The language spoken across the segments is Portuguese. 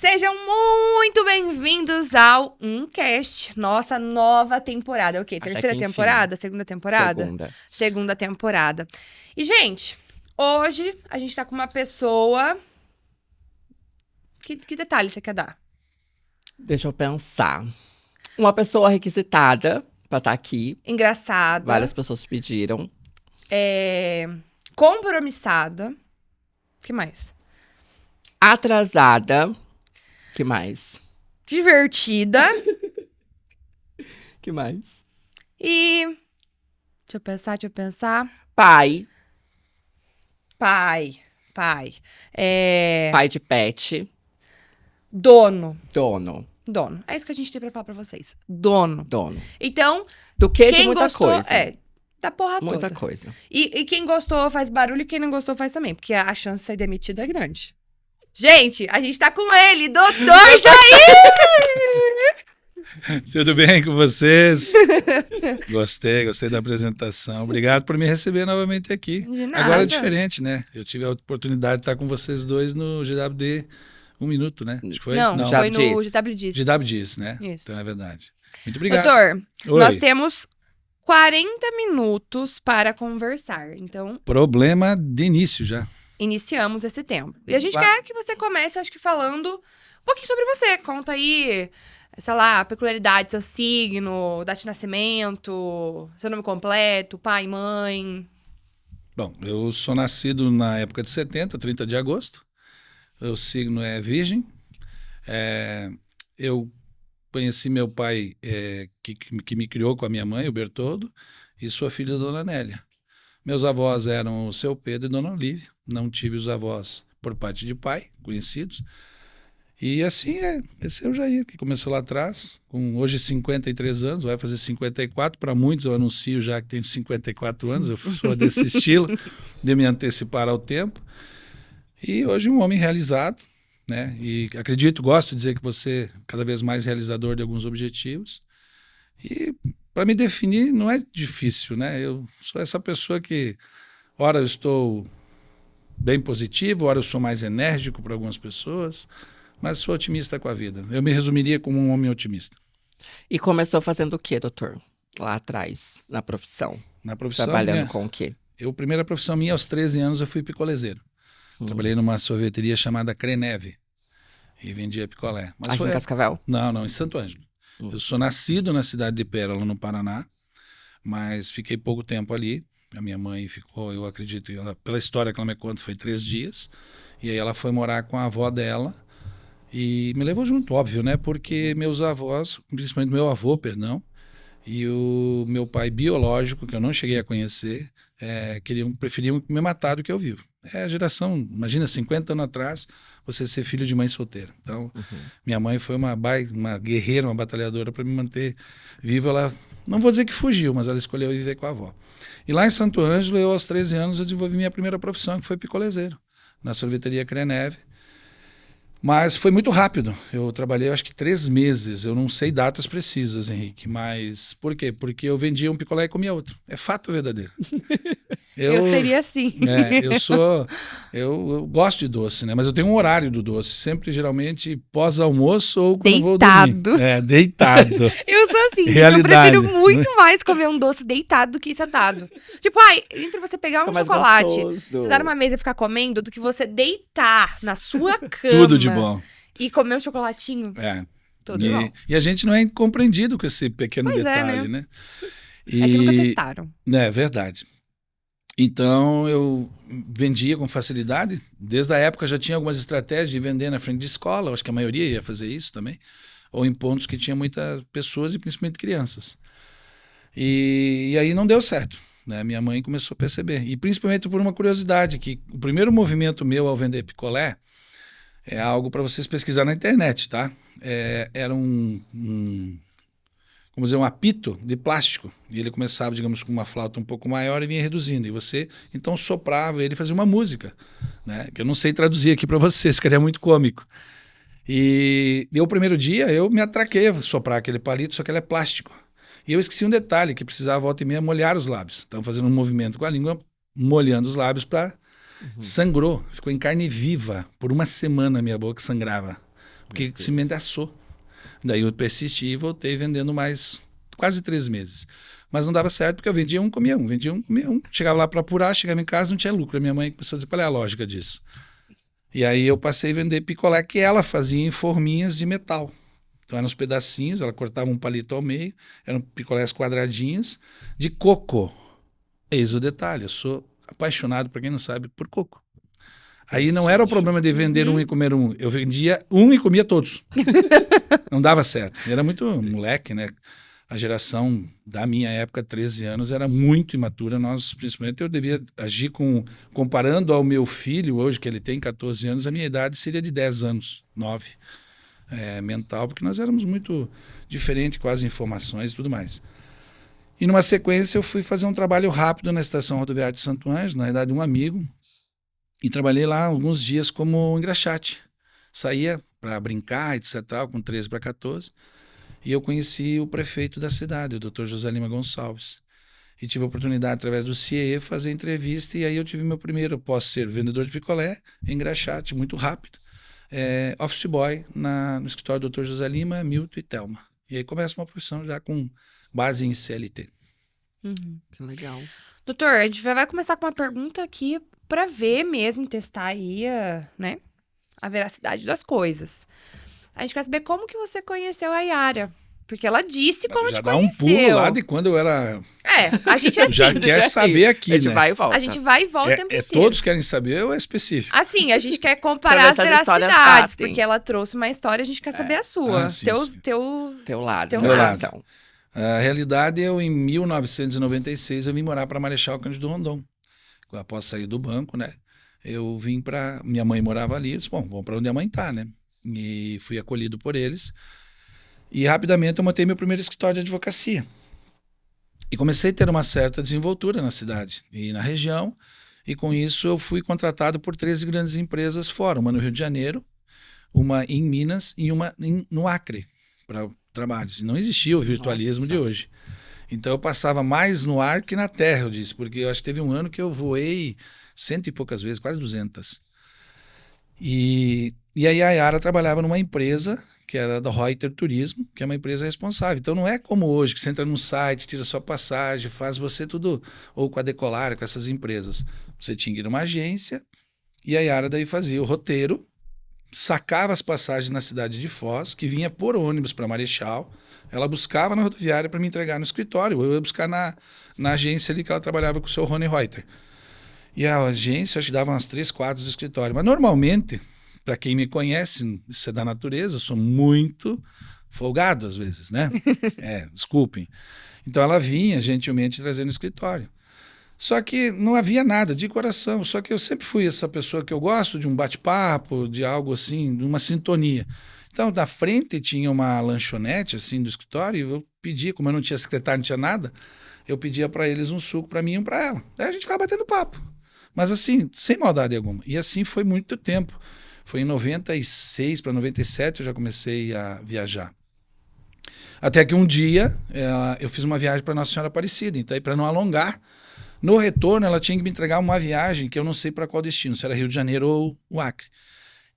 Sejam muito bem-vindos ao Uncast, nossa nova temporada. É o quê? Terceira temporada? Segunda temporada? Segunda temporada. E, gente, hoje a gente tá com uma pessoa... Que detalhe você quer dar? Deixa eu pensar. Uma pessoa requisitada pra estar aqui. Engraçada. Várias pessoas pediram. Compromissada. Que mais? Atrasada. Que mais? Divertida. Que mais? E... Deixa eu pensar. Pai. Pai. Pai de pet. Dono. Dono. É isso que a gente tem pra falar pra vocês. Dono. Então, Do que quem de muita gostou, coisa. Da porra toda. Muita coisa. E quem gostou faz barulho e quem não gostou faz também, porque a chance de ser demitido é grande. Gente, a gente tá com ele, Doutor Jair! Tudo bem com vocês? Gostei da apresentação. Obrigado por me receber novamente aqui. De nada. Agora é diferente, né? Eu tive a oportunidade de estar com vocês dois no GWD 1 minuto, né? Acho que foi? Não, foi no GWDs. GWDs, né? Isso. Então é verdade. Muito obrigado. Doutor, Oi. nós temos 40 minutos para conversar. Então, Problema de início já. iniciamos esse tempo. E a gente quer que você comece, acho que falando um pouquinho sobre você. Conta aí, sei lá, a peculiaridade, seu signo, data de nascimento, seu nome completo, pai, mãe. Bom, eu sou nascido na época de 70, 30 de agosto. O signo é Virgem. Eu conheci meu pai, que me criou com a minha mãe, o Bertoldo, e sua filha, Dona Nélia. Meus avós eram o seu Pedro e Dona Olívia. Não tive os avós por parte de pai, conhecidos. E assim esse é o Jair, que começou lá atrás, com hoje 53 anos, vai fazer 54. Para muitos eu anuncio já que tenho 54 anos, eu sou desse estilo, de me antecipar ao tempo. E hoje um homem realizado, né? E gosto de dizer que você é cada vez mais realizador de alguns objetivos. E para me definir não é difícil, né? Eu sou essa pessoa que, ora eu estou bem positivo, ora eu sou mais enérgico para algumas pessoas, mas sou otimista com a vida. Eu me resumiria como um homem otimista. E começou fazendo o quê, doutor? Lá atrás, na profissão. Na profissão Trabalhando com o quê? A primeira profissão minha, aos 13 anos, eu fui picolezeiro. Trabalhei numa sorveteria chamada Creneve e vendia picolé. Mas Aqui em Cascavel? Não, em Santo Ângelo. Eu sou nascido na cidade de Pérola, no Paraná, mas fiquei pouco tempo ali. A minha mãe ficou, eu acredito, pela história que ela me conta, foi 3 dias. E aí ela foi morar com a avó dela e me levou junto, óbvio, né? Porque meus avós, principalmente meu avô, e o meu pai biológico, que eu não cheguei a conhecer, preferiam me matar do que eu vivo. É a geração, imagina, 50 anos atrás, você ser filho de mãe solteira. Então, minha mãe foi uma guerreira, uma batalhadora para me manter vivo. Ela, não vou dizer que fugiu, mas ela escolheu viver com a avó. E lá em Santo Ângelo, eu aos 13 anos, eu desenvolvi minha primeira profissão, que foi picolezeiro, na sorveteria Creneve. Mas foi muito rápido. Eu trabalhei, acho que 3 meses. Eu não sei datas precisas, Henrique. Mas por quê? Porque eu vendia um picolé e comia outro. É fato verdadeiro. Eu seria assim. Eu gosto de doce, né? Mas eu tenho um horário do doce. Sempre, geralmente, pós-almoço ou quando deitado. vou dormir. Deitado. Eu sou assim. Realidade. Eu prefiro muito mais comer um doce deitado do que sentado. Tipo, entre você pegar um chocolate, sentar numa mesa e ficar comendo, do que você deitar na sua cama. Tudo de bom. E comer um chocolatinho. Tudo de bom. E a gente não é compreendido com esse pequeno detalhe, né? É que nunca testaram. É verdade. Então, eu vendia com facilidade. Desde a época já tinha algumas estratégias de vender na frente de escola. Acho que a maioria ia fazer isso também. Ou em pontos que tinha muitas pessoas e principalmente crianças. E aí não deu certo, né? Minha mãe começou a perceber. E principalmente por uma curiosidade, que o primeiro movimento meu ao vender picolé é algo para vocês pesquisar na internet, tá? Era vamos dizer, um apito de plástico. E ele começava, digamos, com uma flauta um pouco maior e vinha reduzindo. E você, então, soprava ele e fazia uma música, né? Que eu não sei traduzir aqui para vocês, que é muito cômico. E o primeiro dia eu me atraquei a soprar aquele palito, só que ele é plástico. E eu esqueci um detalhe, que precisava, volta e meia, molhar os lábios. Então, fazendo um movimento com a língua, molhando os lábios para... Sangrou, ficou em carne viva. Por 1 semana a minha boca sangrava. porque simplesmente assou. Daí eu persisti e voltei vendendo mais quase 3 meses. Mas não dava certo porque eu vendia um, comia um, vendia um, comia um. Chegava lá para apurar, chegava em casa, não tinha lucro. A minha mãe começou a dizer qual é a lógica disso. E aí eu passei a vender picolé que ela fazia em forminhas de metal. Então eram uns pedacinhos, ela cortava um palito ao meio, eram picolés quadradinhos de coco. Eis o detalhe, eu sou apaixonado, para quem não sabe, por coco. Aí não era o problema de vender um e comer um. Eu vendia um e comia todos. Não dava certo. Era muito moleque, né? A geração da minha época, 13 anos, era muito imatura. Nós, principalmente, eu devia agir comparando ao meu filho, hoje, que ele tem 14 anos, a minha idade seria de 10 anos, 9, mental, porque nós éramos muito diferentes com as informações e tudo mais. E numa sequência eu fui fazer um trabalho rápido na estação rodoviária de Santo Ângelo, na verdade um amigo, e trabalhei lá alguns dias como engraxate. Saía para brincar, etc., com 13 para 14, e eu conheci o prefeito da cidade, o Dr. José Lima Gonçalves. E tive a oportunidade, através do CIE, fazer entrevista, e aí eu tive meu primeiro, posso ser vendedor de picolé, engraxate, muito rápido, office boy no escritório do Dr. José Lima, Milton e Thelma. E aí começa uma profissão já com base em CLT. Que legal. Doutor, a gente vai começar com uma pergunta aqui para ver mesmo, testar aí a veracidade das coisas. A gente quer saber como que você conheceu a Yara. Porque ela disse como te conheceu. Já dá um pulo lá de quando eu era... a gente é assim. Já quer saber aqui, A gente né? vai e volta. A gente vai e volta o tempo inteiro. Todos querem saber ou é específico? Assim, a gente quer comparar as veracidades, porque ela trouxe uma história, a gente quer saber a sua. Sim, Teu lado. Teu lado. A realidade, em 1996, eu vim morar para Marechal Cândido Rondon. Após sair do banco, né? Eu vim para... Minha mãe morava ali, eu disse, bom, vamos para onde a mãe está, né? E fui acolhido por eles. E rapidamente eu montei meu primeiro escritório de advocacia. E comecei a ter uma certa desenvoltura na cidade e na região. E com isso eu fui contratado por 13 grandes empresas fora. Uma no Rio de Janeiro, uma em Minas e uma no Acre, para trabalhos. E não existia o virtualismo de hoje. Então eu passava mais no ar que na terra, eu disse. Porque eu acho que teve um ano que eu voei 100 e poucas vezes, quase 200. E aí a Yara trabalhava numa empresa que era da Reuter Turismo, que é uma empresa responsável. Então não é como hoje, que você entra num site, tira sua passagem, faz você tudo, ou com a Decolar, com essas empresas. Você tinha que ir numa agência, e a Yara daí fazia o roteiro, sacava as passagens na cidade de Foz, que vinha por ônibus para Marechal, ela buscava na rodoviária para me entregar no escritório, eu ia buscar na agência ali que ela trabalhava com o seu Rony Reuter. E a agência, acho que dava umas 3 quadras do escritório. Mas normalmente, para quem me conhece, isso é da natureza, eu sou muito folgado às vezes, né? Desculpem. Então ela vinha gentilmente trazer no escritório. Só que não havia nada de coração, só que eu sempre fui essa pessoa que eu gosto de um bate-papo, de algo assim, de uma sintonia. Então, na frente tinha uma lanchonete assim do escritório, e eu pedia, como eu não tinha secretário, não tinha nada, eu pedia para eles um suco para mim e um para ela. Daí a gente ficava batendo papo. Mas assim, sem maldade alguma. E assim foi muito tempo. Foi em 96 para 97 eu já comecei a viajar. Até que um dia eu fiz uma viagem para Nossa Senhora Aparecida. Então, para não alongar, no retorno ela tinha que me entregar uma viagem que eu não sei para qual destino, se era Rio de Janeiro ou o Acre.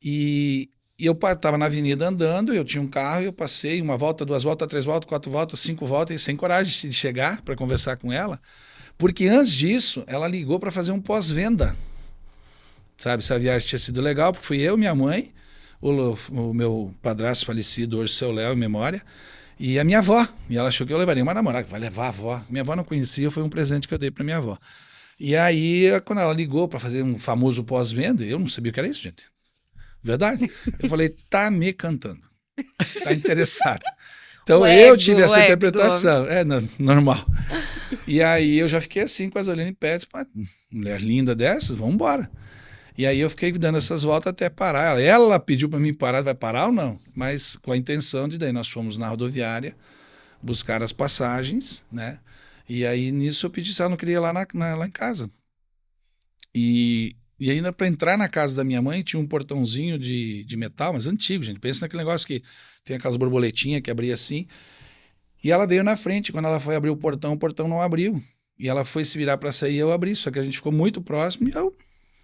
E eu estava na avenida andando, eu tinha um carro, eu passei 1 volta, 2 voltas, 3 voltas, 4 voltas, 5 voltas, e sem coragem de chegar para conversar com ela, porque antes disso ela ligou para fazer um pós-venda. Sabe, essa viagem tinha sido legal, porque fui eu, minha mãe, o meu padrasto falecido, hoje seu Léo, em memória, e a minha avó. E ela achou que eu levaria uma namorada, vai levar a avó. Minha avó não conhecia, foi um presente que eu dei para minha avó. E aí, quando ela ligou para fazer um famoso pós-venda, eu não sabia o que era isso, gente. Verdade? Eu falei, tá me cantando. Tá interessado. Então eu tive essa interpretação. Normal. E aí eu já fiquei assim, quase olhando em pé, tipo, mulher linda dessas, vamos embora. E aí eu fiquei dando essas voltas até parar. Ela pediu para mim parar, vai parar ou não? Mas com a intenção de daí nós fomos na rodoviária buscar as passagens, né? E aí nisso eu pedi se ela não queria ir lá em casa. E ainda para entrar na casa da minha mãe tinha um portãozinho de metal, mas antigo, gente. Pensa naquele negócio que tem aquelas borboletinhas que abria assim. E ela veio na frente. Quando ela foi abrir o portão não abriu. E ela foi se virar para sair, eu abri. Só que a gente ficou muito próximo e eu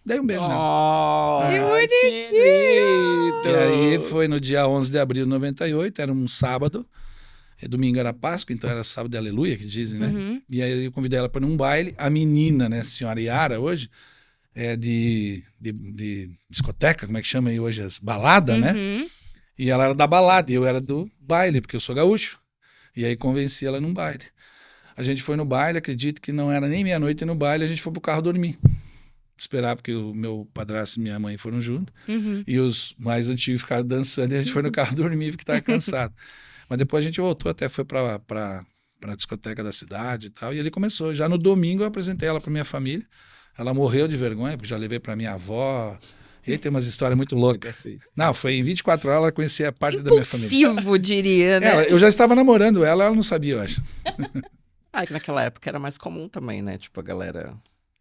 Dei um beijo nela. Oh, Que bonitinho! E aí foi no dia 11 de abril de 98, era um sábado. Domingo era Páscoa, então era sábado de aleluia, que dizem, né? Uhum. E aí eu convidei ela para um baile. A menina, né, a senhora Yara, hoje, é de discoteca, como é que chama aí hoje? As baladas, né? Uhum. E ela era da balada e eu era do baile, porque eu sou gaúcho. E aí convenci ela num baile. A gente foi no baile, acredito que não era nem meia-noite no baile, a gente foi pro carro dormir. Esperar, porque o meu padrasto e minha mãe foram juntos. Uhum. E os mais antigos ficaram dançando e a gente foi no carro dormir porque estava cansado. Mas depois a gente voltou, até foi para a discoteca da cidade e tal. E ele começou. Já no domingo eu apresentei ela para minha família. Ela morreu de vergonha, porque já levei para minha avó. E aí tem umas histórias muito loucas. Assim. Não, foi em 24 horas ela conhecia a parte da minha família. Impulsivo, diria, né? Eu já estava namorando ela não sabia, eu acho. Que naquela época era mais comum também, né? Tipo, a galera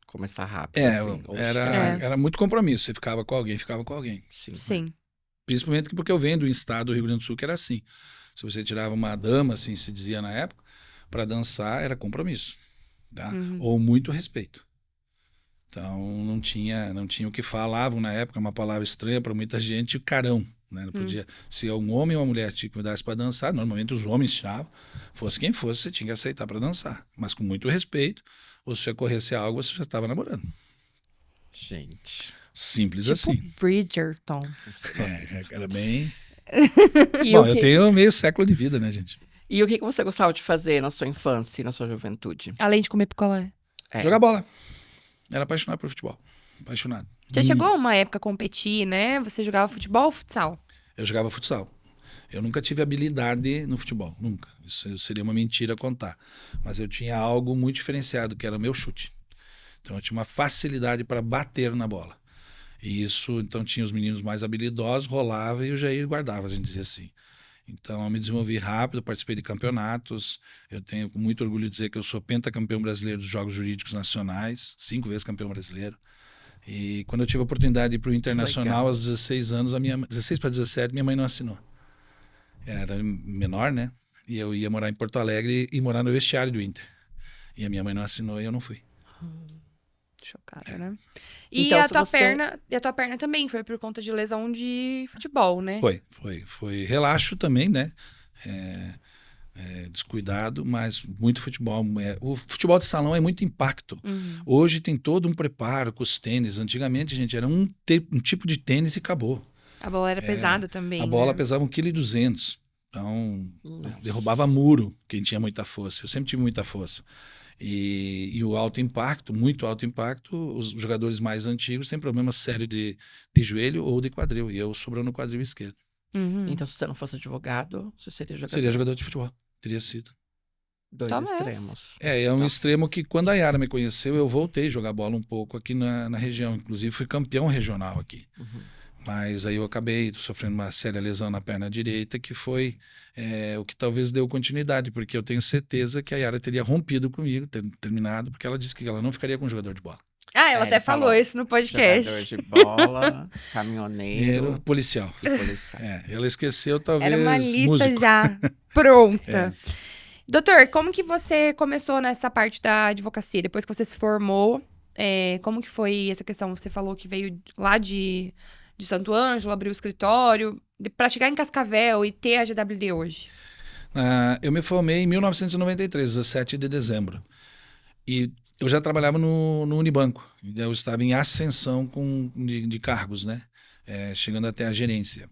começar rápido. assim, Era muito compromisso. Você ficava com alguém. Sim. Sim. Principalmente porque eu venho do estado do Rio Grande do Sul, que era assim. Se você tirava uma dama, assim se dizia na época, para dançar era compromisso, tá? Uhum. Ou muito respeito. Então não tinha o que falavam na época, uma palavra estranha para muita gente, carão, né? Não podia, se um homem ou uma mulher te convidasse para dançar, normalmente os homens tiravam, fosse quem fosse, você tinha que aceitar para dançar, mas com muito respeito, ou se ocorresse algo, você já estava namorando. Gente. Simples Tipo assim. Bridgerton. Era bem... E Bom, eu tenho meio século de vida, né, gente? E o que você gostava de fazer na sua infância e na sua juventude? Além de comer picolé. Jogar bola. Era apaixonado por futebol. Apaixonado. Já chegou a uma época a competir, né? Você jogava futebol ou futsal? Eu jogava futsal. Eu nunca tive habilidade no futebol. Nunca. Isso seria uma mentira contar. Mas eu tinha algo muito diferenciado, que era o meu chute. Então eu tinha uma facilidade para bater na bola. E isso, então tinha os meninos mais habilidosos, rolava e o Jair guardava, a gente dizia assim. Então eu me desenvolvi rápido, participei de campeonatos. Eu tenho com muito orgulho de dizer que eu sou pentacampeão brasileiro dos Jogos Jurídicos Nacionais, 5 vezes campeão brasileiro. E quando eu tive a oportunidade de ir para o Internacional aos 16 anos, 16 para 17, minha mãe não assinou. Era menor, né? E eu ia morar em Porto Alegre e morar no vestiário do Inter. E a minha mãe não assinou e eu não fui. Chocada, né? E Então, a tua perna também foi por conta de lesão de futebol, né? Foi relaxo também, né? Descuidado, mas muito futebol. O futebol de salão é muito impacto. Uhum. Hoje tem todo um preparo com os tênis. Antigamente, gente, era um tipo de tênis e acabou. A bola era pesada também. A bola né? pesava 1,2 kg. Então, derrubava muro quem tinha muita força. Eu sempre tive muita força. E o alto impacto, muito alto impacto, os jogadores mais antigos têm problemas sérios de joelho ou de quadril. E eu sobrou no quadril esquerdo. Uhum. Então, se você não fosse advogado, você seria jogador? Seria jogador de futebol. Teria sido. Dois extremos. É um extremo que quando a Yara me conheceu, eu voltei a jogar bola um pouco aqui na região. Inclusive, fui campeão regional aqui. Uhum. Mas aí eu acabei sofrendo uma séria lesão na perna direita, que foi o que talvez deu continuidade, porque eu tenho certeza que a Yara teria rompido comigo, terminado, porque ela disse que ela não ficaria com jogador de bola. Ela até falou isso no podcast. Jogador de bola, caminhoneiro. Policial. E policial. Ela esqueceu, talvez, Era uma lista músico. já pronta. Doutor, como que você começou nessa parte da advocacia? Depois que você se formou, como que foi essa questão? Você falou que veio lá de Santo Ângelo, abriu o escritório, para chegar em Cascavel e ter a GWD hoje. Eu me formei em 1993, 17 de dezembro. E eu já trabalhava no Unibanco. Eu estava em ascensão de cargos, né? Chegando até a gerência.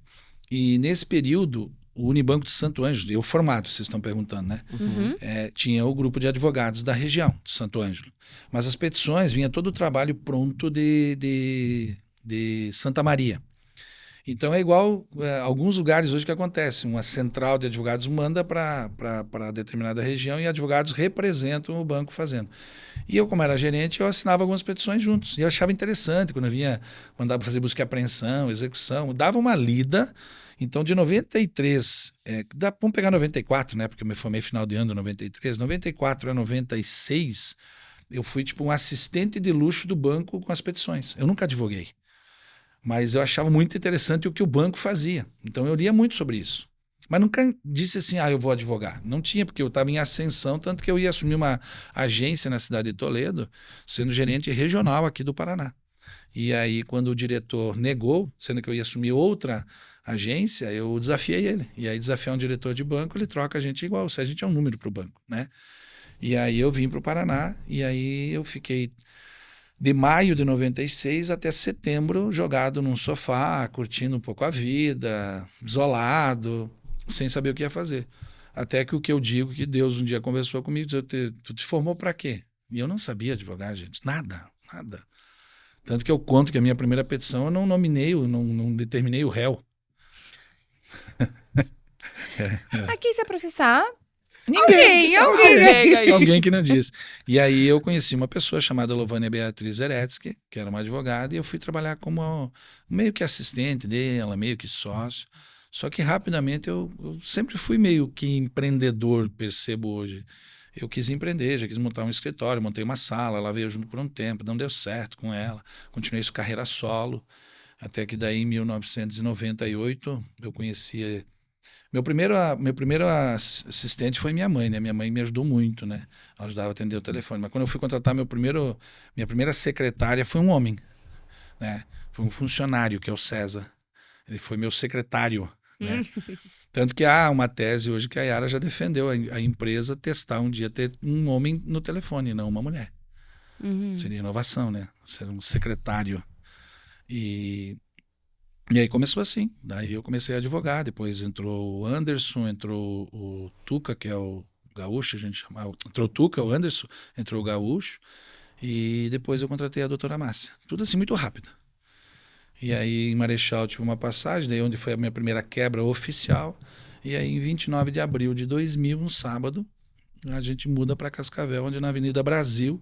E nesse período, o Unibanco de Santo Ângelo, eu formado, vocês estão perguntando, né? Uhum. Tinha o grupo de advogados da região de Santo Ângelo. Mas as petições, vinha todo o trabalho pronto de Santa Maria. Então é igual alguns lugares hoje que acontece. Uma central de advogados manda para determinada região e advogados representam o banco fazendo. E eu, como era gerente, eu assinava algumas petições juntos. E eu achava interessante quando eu mandava fazer busca e apreensão, execução, dava uma lida. Então, de 93, vamos pegar 94, né? Porque eu me formei final de ano de 93. 94 a 96, eu fui tipo um assistente de luxo do banco com as petições. Eu nunca advoguei. Mas eu achava muito interessante o que o banco fazia. Então eu lia muito sobre isso. Mas nunca disse assim, eu vou advogar. Não tinha, porque eu estava em ascensão, tanto que eu ia assumir uma agência na cidade de Toledo, sendo gerente regional aqui do Paraná. E aí, quando o diretor negou, sendo que eu ia assumir outra agência, eu desafiei ele. E aí, desafiar um diretor de banco, ele troca a gente igual, se a gente é um número para o banco, né? E aí, eu vim para o Paraná, e aí eu fiquei de maio de 96 até setembro jogado num sofá, curtindo um pouco a vida, isolado, sem saber o que ia fazer. Até que o que eu digo, que Deus um dia conversou comigo, disse, tu te formou para quê? E eu não sabia advogar, gente, nada. Tanto que eu conto que a minha primeira petição eu não nominei, não determinei o réu. Aqui se processar... Alguém que não disse. E aí eu conheci uma pessoa chamada Lovânia Beatriz Zeretsky, que era uma advogada, e eu fui trabalhar como meio que assistente dela, meio que sócio. Só que rapidamente eu sempre fui meio que empreendedor, percebo hoje. Eu quis empreender, já quis montar um escritório, montei uma sala, ela veio junto por um tempo, não deu certo com ela, continuei sua carreira solo, até que daí em 1998 eu conheci... Meu primeiro assistente foi minha mãe, né? Minha mãe me ajudou muito, né? Ela ajudava a atender o telefone. Mas quando eu fui contratar minha primeira secretária foi um homem, né? Foi um funcionário, que é o César. Ele foi meu secretário, né? Tanto que há uma tese hoje que a Yara já defendeu a empresa testar um dia ter um homem no telefone, não uma mulher. Seria inovação, né? Ser um secretário. E aí começou assim. Daí eu comecei a advogar. Depois entrou o Anderson, entrou o Tuca, que é o gaúcho, a gente chamava. Entrou o Tuca, o Anderson, entrou o gaúcho. E depois eu contratei a doutora Márcia. Tudo assim muito rápido. E aí em Marechal tive uma passagem, daí onde foi a minha primeira quebra oficial. E aí em 29 de abril de 2000, um sábado, a gente muda para Cascavel, onde na Avenida Brasil,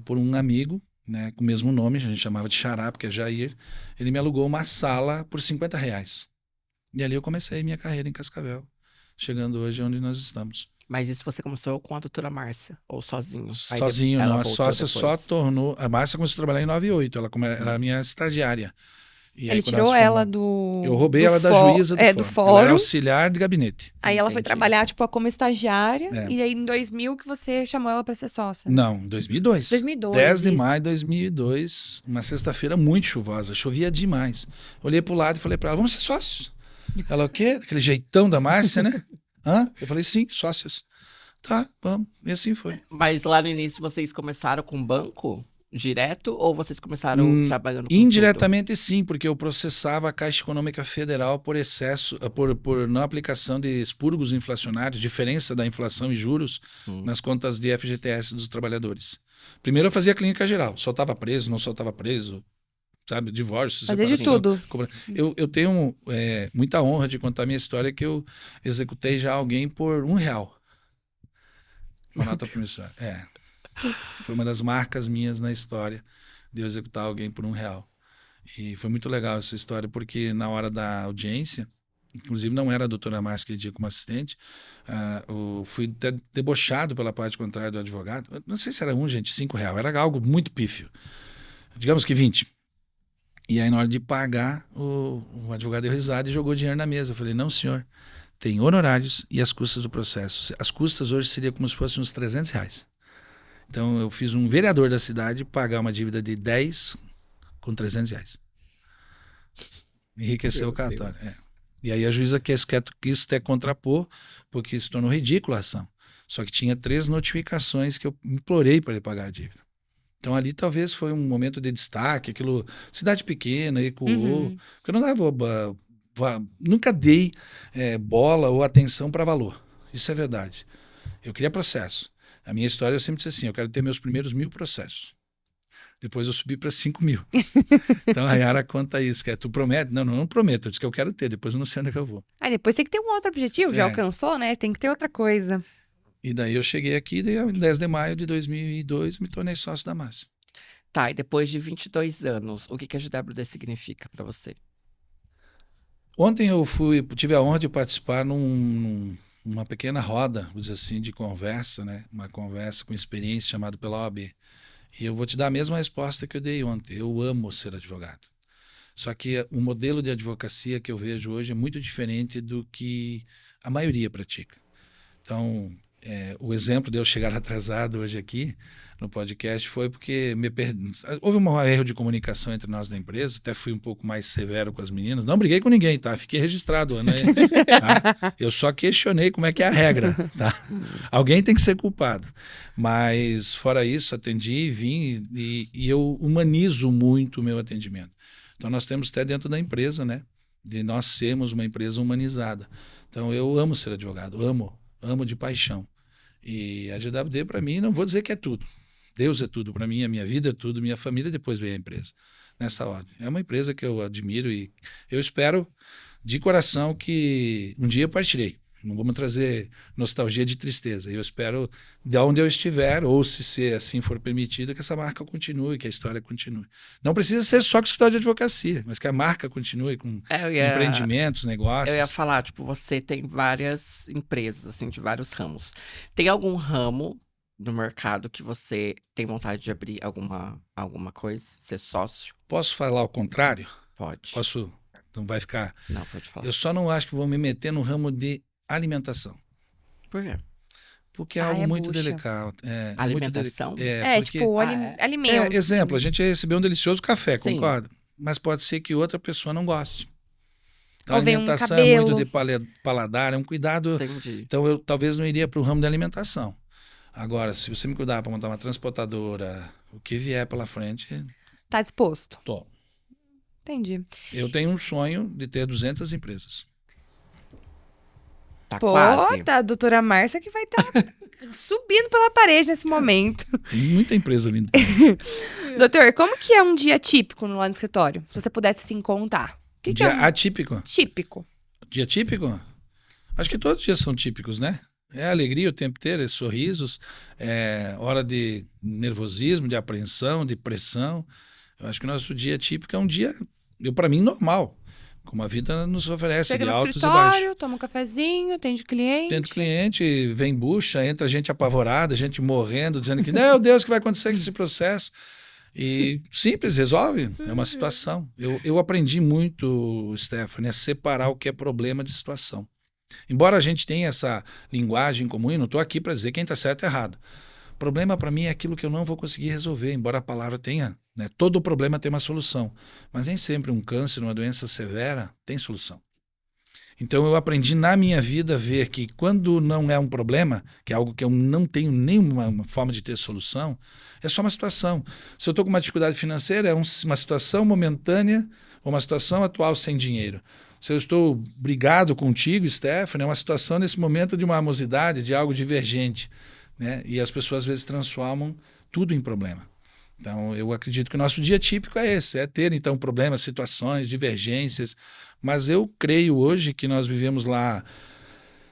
por um amigo, né, com o mesmo nome, a gente chamava de Xará, porque é Jair, ele me alugou uma sala por R$50. E ali eu comecei minha carreira em Cascavel, chegando hoje onde nós estamos. Mas isso você começou com a doutora Márcia, ou sozinho? Sozinho, não. A sócia só tornou... A Márcia começou a trabalhar em 98, ela era minha estagiária. E ele tirou ela Eu roubei ela da juíza do fórum. Ela era auxiliar de gabinete. Aí ela foi trabalhar, tipo, como estagiária. E aí, em 2000, que você chamou ela pra ser sócia. Não, em 2002. 2002, 10 de maio de 2002, uma sexta-feira muito chuvosa. Chovia demais. Olhei pro lado e falei pra ela, vamos ser sócios? Ela, o quê? Aquele jeitão da Márcia, né? Hã? Eu falei, sim, sócias. Tá, vamos. E assim foi. Mas lá no início vocês começaram com banco? Direto ou vocês começaram trabalhando com indiretamente tudo? Sim, porque eu processava a Caixa Econômica Federal por excesso, por não aplicação de expurgos inflacionários, diferença da inflação e juros nas contas de FGTS dos trabalhadores. Primeiro eu fazia clínica geral, soltava preso, não soltava preso, sabe, divórcio, fazia de tudo. Eu tenho muita honra de contar minha história, que eu executei já alguém por R$1. Uma nota promissória. Foi uma das marcas minhas na história de eu executar alguém por R$1. E foi muito legal essa história, porque na hora da audiência, inclusive não era a doutora Márcia que dia como assistente, eu fui debochado pela parte contrária do advogado. Não sei se era R$5, era algo muito pífio. Digamos que 20. E aí na hora de pagar, o advogado deu risada e jogou dinheiro na mesa. Eu falei, não senhor, tem honorários e as custas do processo. As custas hoje seria como se fossem uns R$300. Então, eu fiz um vereador da cidade pagar uma dívida de 10 com R$300. Enriqueceu o cartório. E aí a juíza quis até contrapor, porque se tornou ridícula a ação. Só que tinha 3 notificações que eu implorei para ele pagar a dívida. Então, ali talvez foi um momento de destaque, aquilo, cidade pequena, ecoou. Porque eu não dava... nunca dei bola ou atenção para valor. Isso é verdade. Eu queria processo. A minha história eu sempre disse assim, eu quero ter meus primeiros 1000 processos. Depois eu subi para 5.000. Então a Yara conta isso, que tu promete? Não prometo, eu disse que eu quero ter, depois eu não sei onde é que eu vou. Aí depois tem que ter um outro objetivo, já alcançou, né? Tem que ter outra coisa. E daí eu cheguei aqui, daí em 10 de maio de 2002, me tornei sócio da Márcia. Tá, e depois de 22 anos, o que a GWD significa para você? Ontem eu tive a honra de participar numa pequena roda, vamos dizer assim, de conversa, né? Uma conversa com experiência chamada pela OAB. E eu vou te dar a mesma resposta que eu dei ontem. Eu amo ser advogado. Só que o modelo de advocacia que eu vejo hoje é muito diferente do que a maioria pratica. Então, o exemplo de eu chegar atrasado hoje aqui no podcast foi porque houve um erro de comunicação entre nós da empresa, até fui um pouco mais severo com as meninas. Não briguei com ninguém, tá? Fiquei registrado, né? Tá? Eu só questionei como é que é a regra, tá? Alguém tem que ser culpado. Mas, fora isso, atendi, vim e eu humanizo muito o meu atendimento. Então, nós temos até dentro da empresa, né? De nós sermos uma empresa humanizada. Então, eu amo ser advogado, amo de paixão. E a GWD, para mim, não vou dizer que é tudo. Deus é tudo para mim, a minha vida é tudo, minha família, depois vem a empresa. Nessa ordem. É uma empresa que eu admiro e eu espero de coração que um dia eu partirei. Não vamos trazer nostalgia de tristeza. Eu espero, de onde eu estiver, ou se assim for permitido, que essa marca continue, que a história continue. Não precisa ser só com o escritório de advocacia, mas que a marca continue com empreendimentos, negócios. Eu ia falar, tipo, você tem várias empresas, assim, de vários ramos. Tem algum ramo do mercado que você tem vontade de abrir alguma coisa? Ser sócio? Posso falar ao contrário? Pode. Posso? Não vai ficar... Não, pode falar. Eu só não acho que vou me meter no ramo de alimentação. Por quê? Porque é algo muito delicado. Alimentação? Alimento. Exemplo, a gente recebeu um delicioso café, concorda? Mas pode ser que outra pessoa não goste. Então, a alimentação é muito de paladar, é um cuidado. Entendi. Então, eu talvez não iria para o ramo da alimentação. Agora, se você me cuidar para montar uma transportadora, o que vier pela frente... Tá disposto? Tô. Entendi. Eu tenho um sonho de ter 200 empresas. Tá quase. Tá a doutora Márcia que vai estar subindo pela parede nesse momento. Tem muita empresa vindo. Doutor, como que é um dia típico lá no escritório? Se você pudesse, assim, contar. Que Dia é atípico? Típico. Dia típico? Acho que todos os dias são típicos, né? É alegria o tempo inteiro, é sorrisos, é hora de nervosismo, de apreensão, de pressão. Eu acho que o nosso dia típico é um dia, para mim, normal. Como a vida nos oferece, chega de no altos e escritório, baixos. toma um cafezinho, atende cliente. Atende cliente, vem bucha, entra gente apavorada, gente morrendo, dizendo que, meu Deus, o que vai acontecer com esse processo? E simples, resolve. É uma situação. Eu aprendi muito, Stephanie, a separar o que é problema de situação. Embora a gente tenha essa linguagem comum, eu não estou aqui para dizer quem está certo e errado. Problema para mim é aquilo que eu não vou conseguir resolver, embora a palavra tenha, né? Todo problema tem uma solução, mas nem sempre um câncer, uma doença severa, tem solução. Então eu aprendi na minha vida a ver que quando não é um problema, que é algo que eu não tenho nenhuma forma de ter solução, é só uma situação. Se eu estou com uma dificuldade financeira, é uma situação momentânea ou uma situação atual sem dinheiro. Se eu estou brigado contigo, Stephanie, é uma situação nesse momento de uma amosidade, de algo divergente, né? E as pessoas às vezes transformam tudo em problema. Então, eu acredito que o nosso dia típico é esse, é ter, então, problemas, situações, divergências, mas eu creio hoje que nós vivemos lá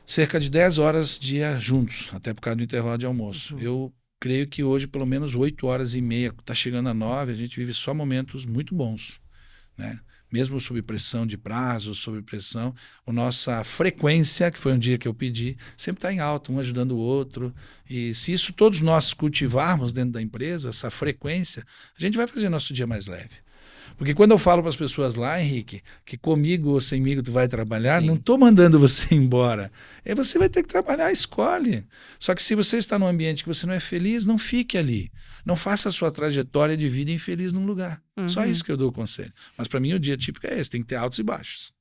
cerca de 10 horas dia juntos, até por causa do intervalo de almoço. Uhum. Eu creio que hoje, pelo menos 8 horas e meia, está chegando a 9, a gente vive só momentos muito bons, né? Mesmo sob pressão de prazos, sob pressão, a nossa frequência, que foi um dia que eu pedi, sempre está em alta, um ajudando o outro. E se isso todos nós cultivarmos dentro da empresa, essa frequência, a gente vai fazer nosso dia mais leve. Porque quando eu falo para as pessoas lá, Henrique, que comigo ou semigo tu vai trabalhar, não estou mandando você embora. Você vai ter que trabalhar, escolhe. Só que se você está num ambiente que você não é feliz, não fique ali. Não faça a sua trajetória de vida infeliz num lugar. Uhum. Só isso que eu dou o conselho. Mas para mim o dia típico é esse, tem que ter altos e baixos.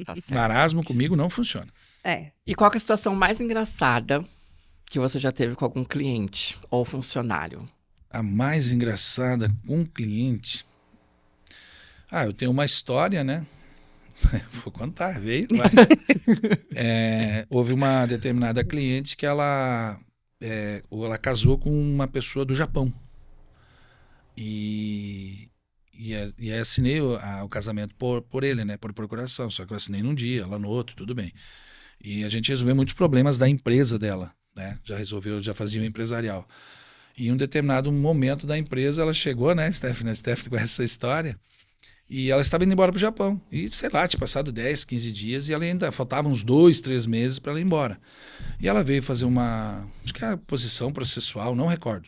Tá. Marasmo comigo não funciona. E qual que é a situação mais engraçada que você já teve com algum cliente ou funcionário? A mais engraçada com um cliente... eu tenho uma história, né? Vou contar, veio. Houve uma determinada cliente que ela casou com uma pessoa do Japão. E assinei o casamento por ele, né? Por procuração. Só que eu assinei num dia, ela no outro, tudo bem. E a gente resolveu muitos problemas da empresa dela, né? Já fazia um empresarial. E em um determinado momento da empresa, ela chegou, né, Stephanie com essa história. E ela estava indo embora para o Japão. E, sei lá, tinha passado 10, 15 dias e ela ainda faltavam uns 2, 3 meses para ela ir embora. E ela veio fazer acho que a posição processual, não recordo.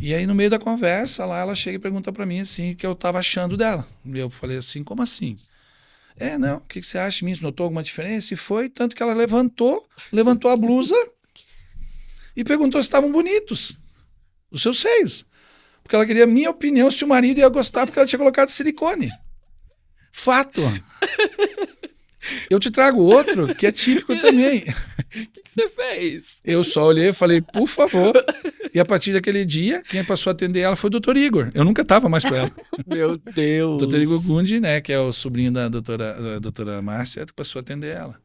E aí, no meio da conversa, lá ela chega e pergunta para mim, assim, o que eu estava achando dela. E eu falei assim, como assim? O que você acha de mim? Notou alguma diferença? E foi tanto que ela levantou a blusa e perguntou se estavam bonitos os seus seios. Porque ela queria a minha opinião se o marido ia gostar porque ela tinha colocado silicone. Fato. Eu te trago outro que é típico também. O que você fez? Eu só olhei e falei, por favor. E a partir daquele dia, quem passou a atender ela foi o Dr. Igor. Eu nunca estava mais com ela. Meu Deus. O Dr. Igor Gundi, né, que é o sobrinho da doutora Márcia, passou a atender ela.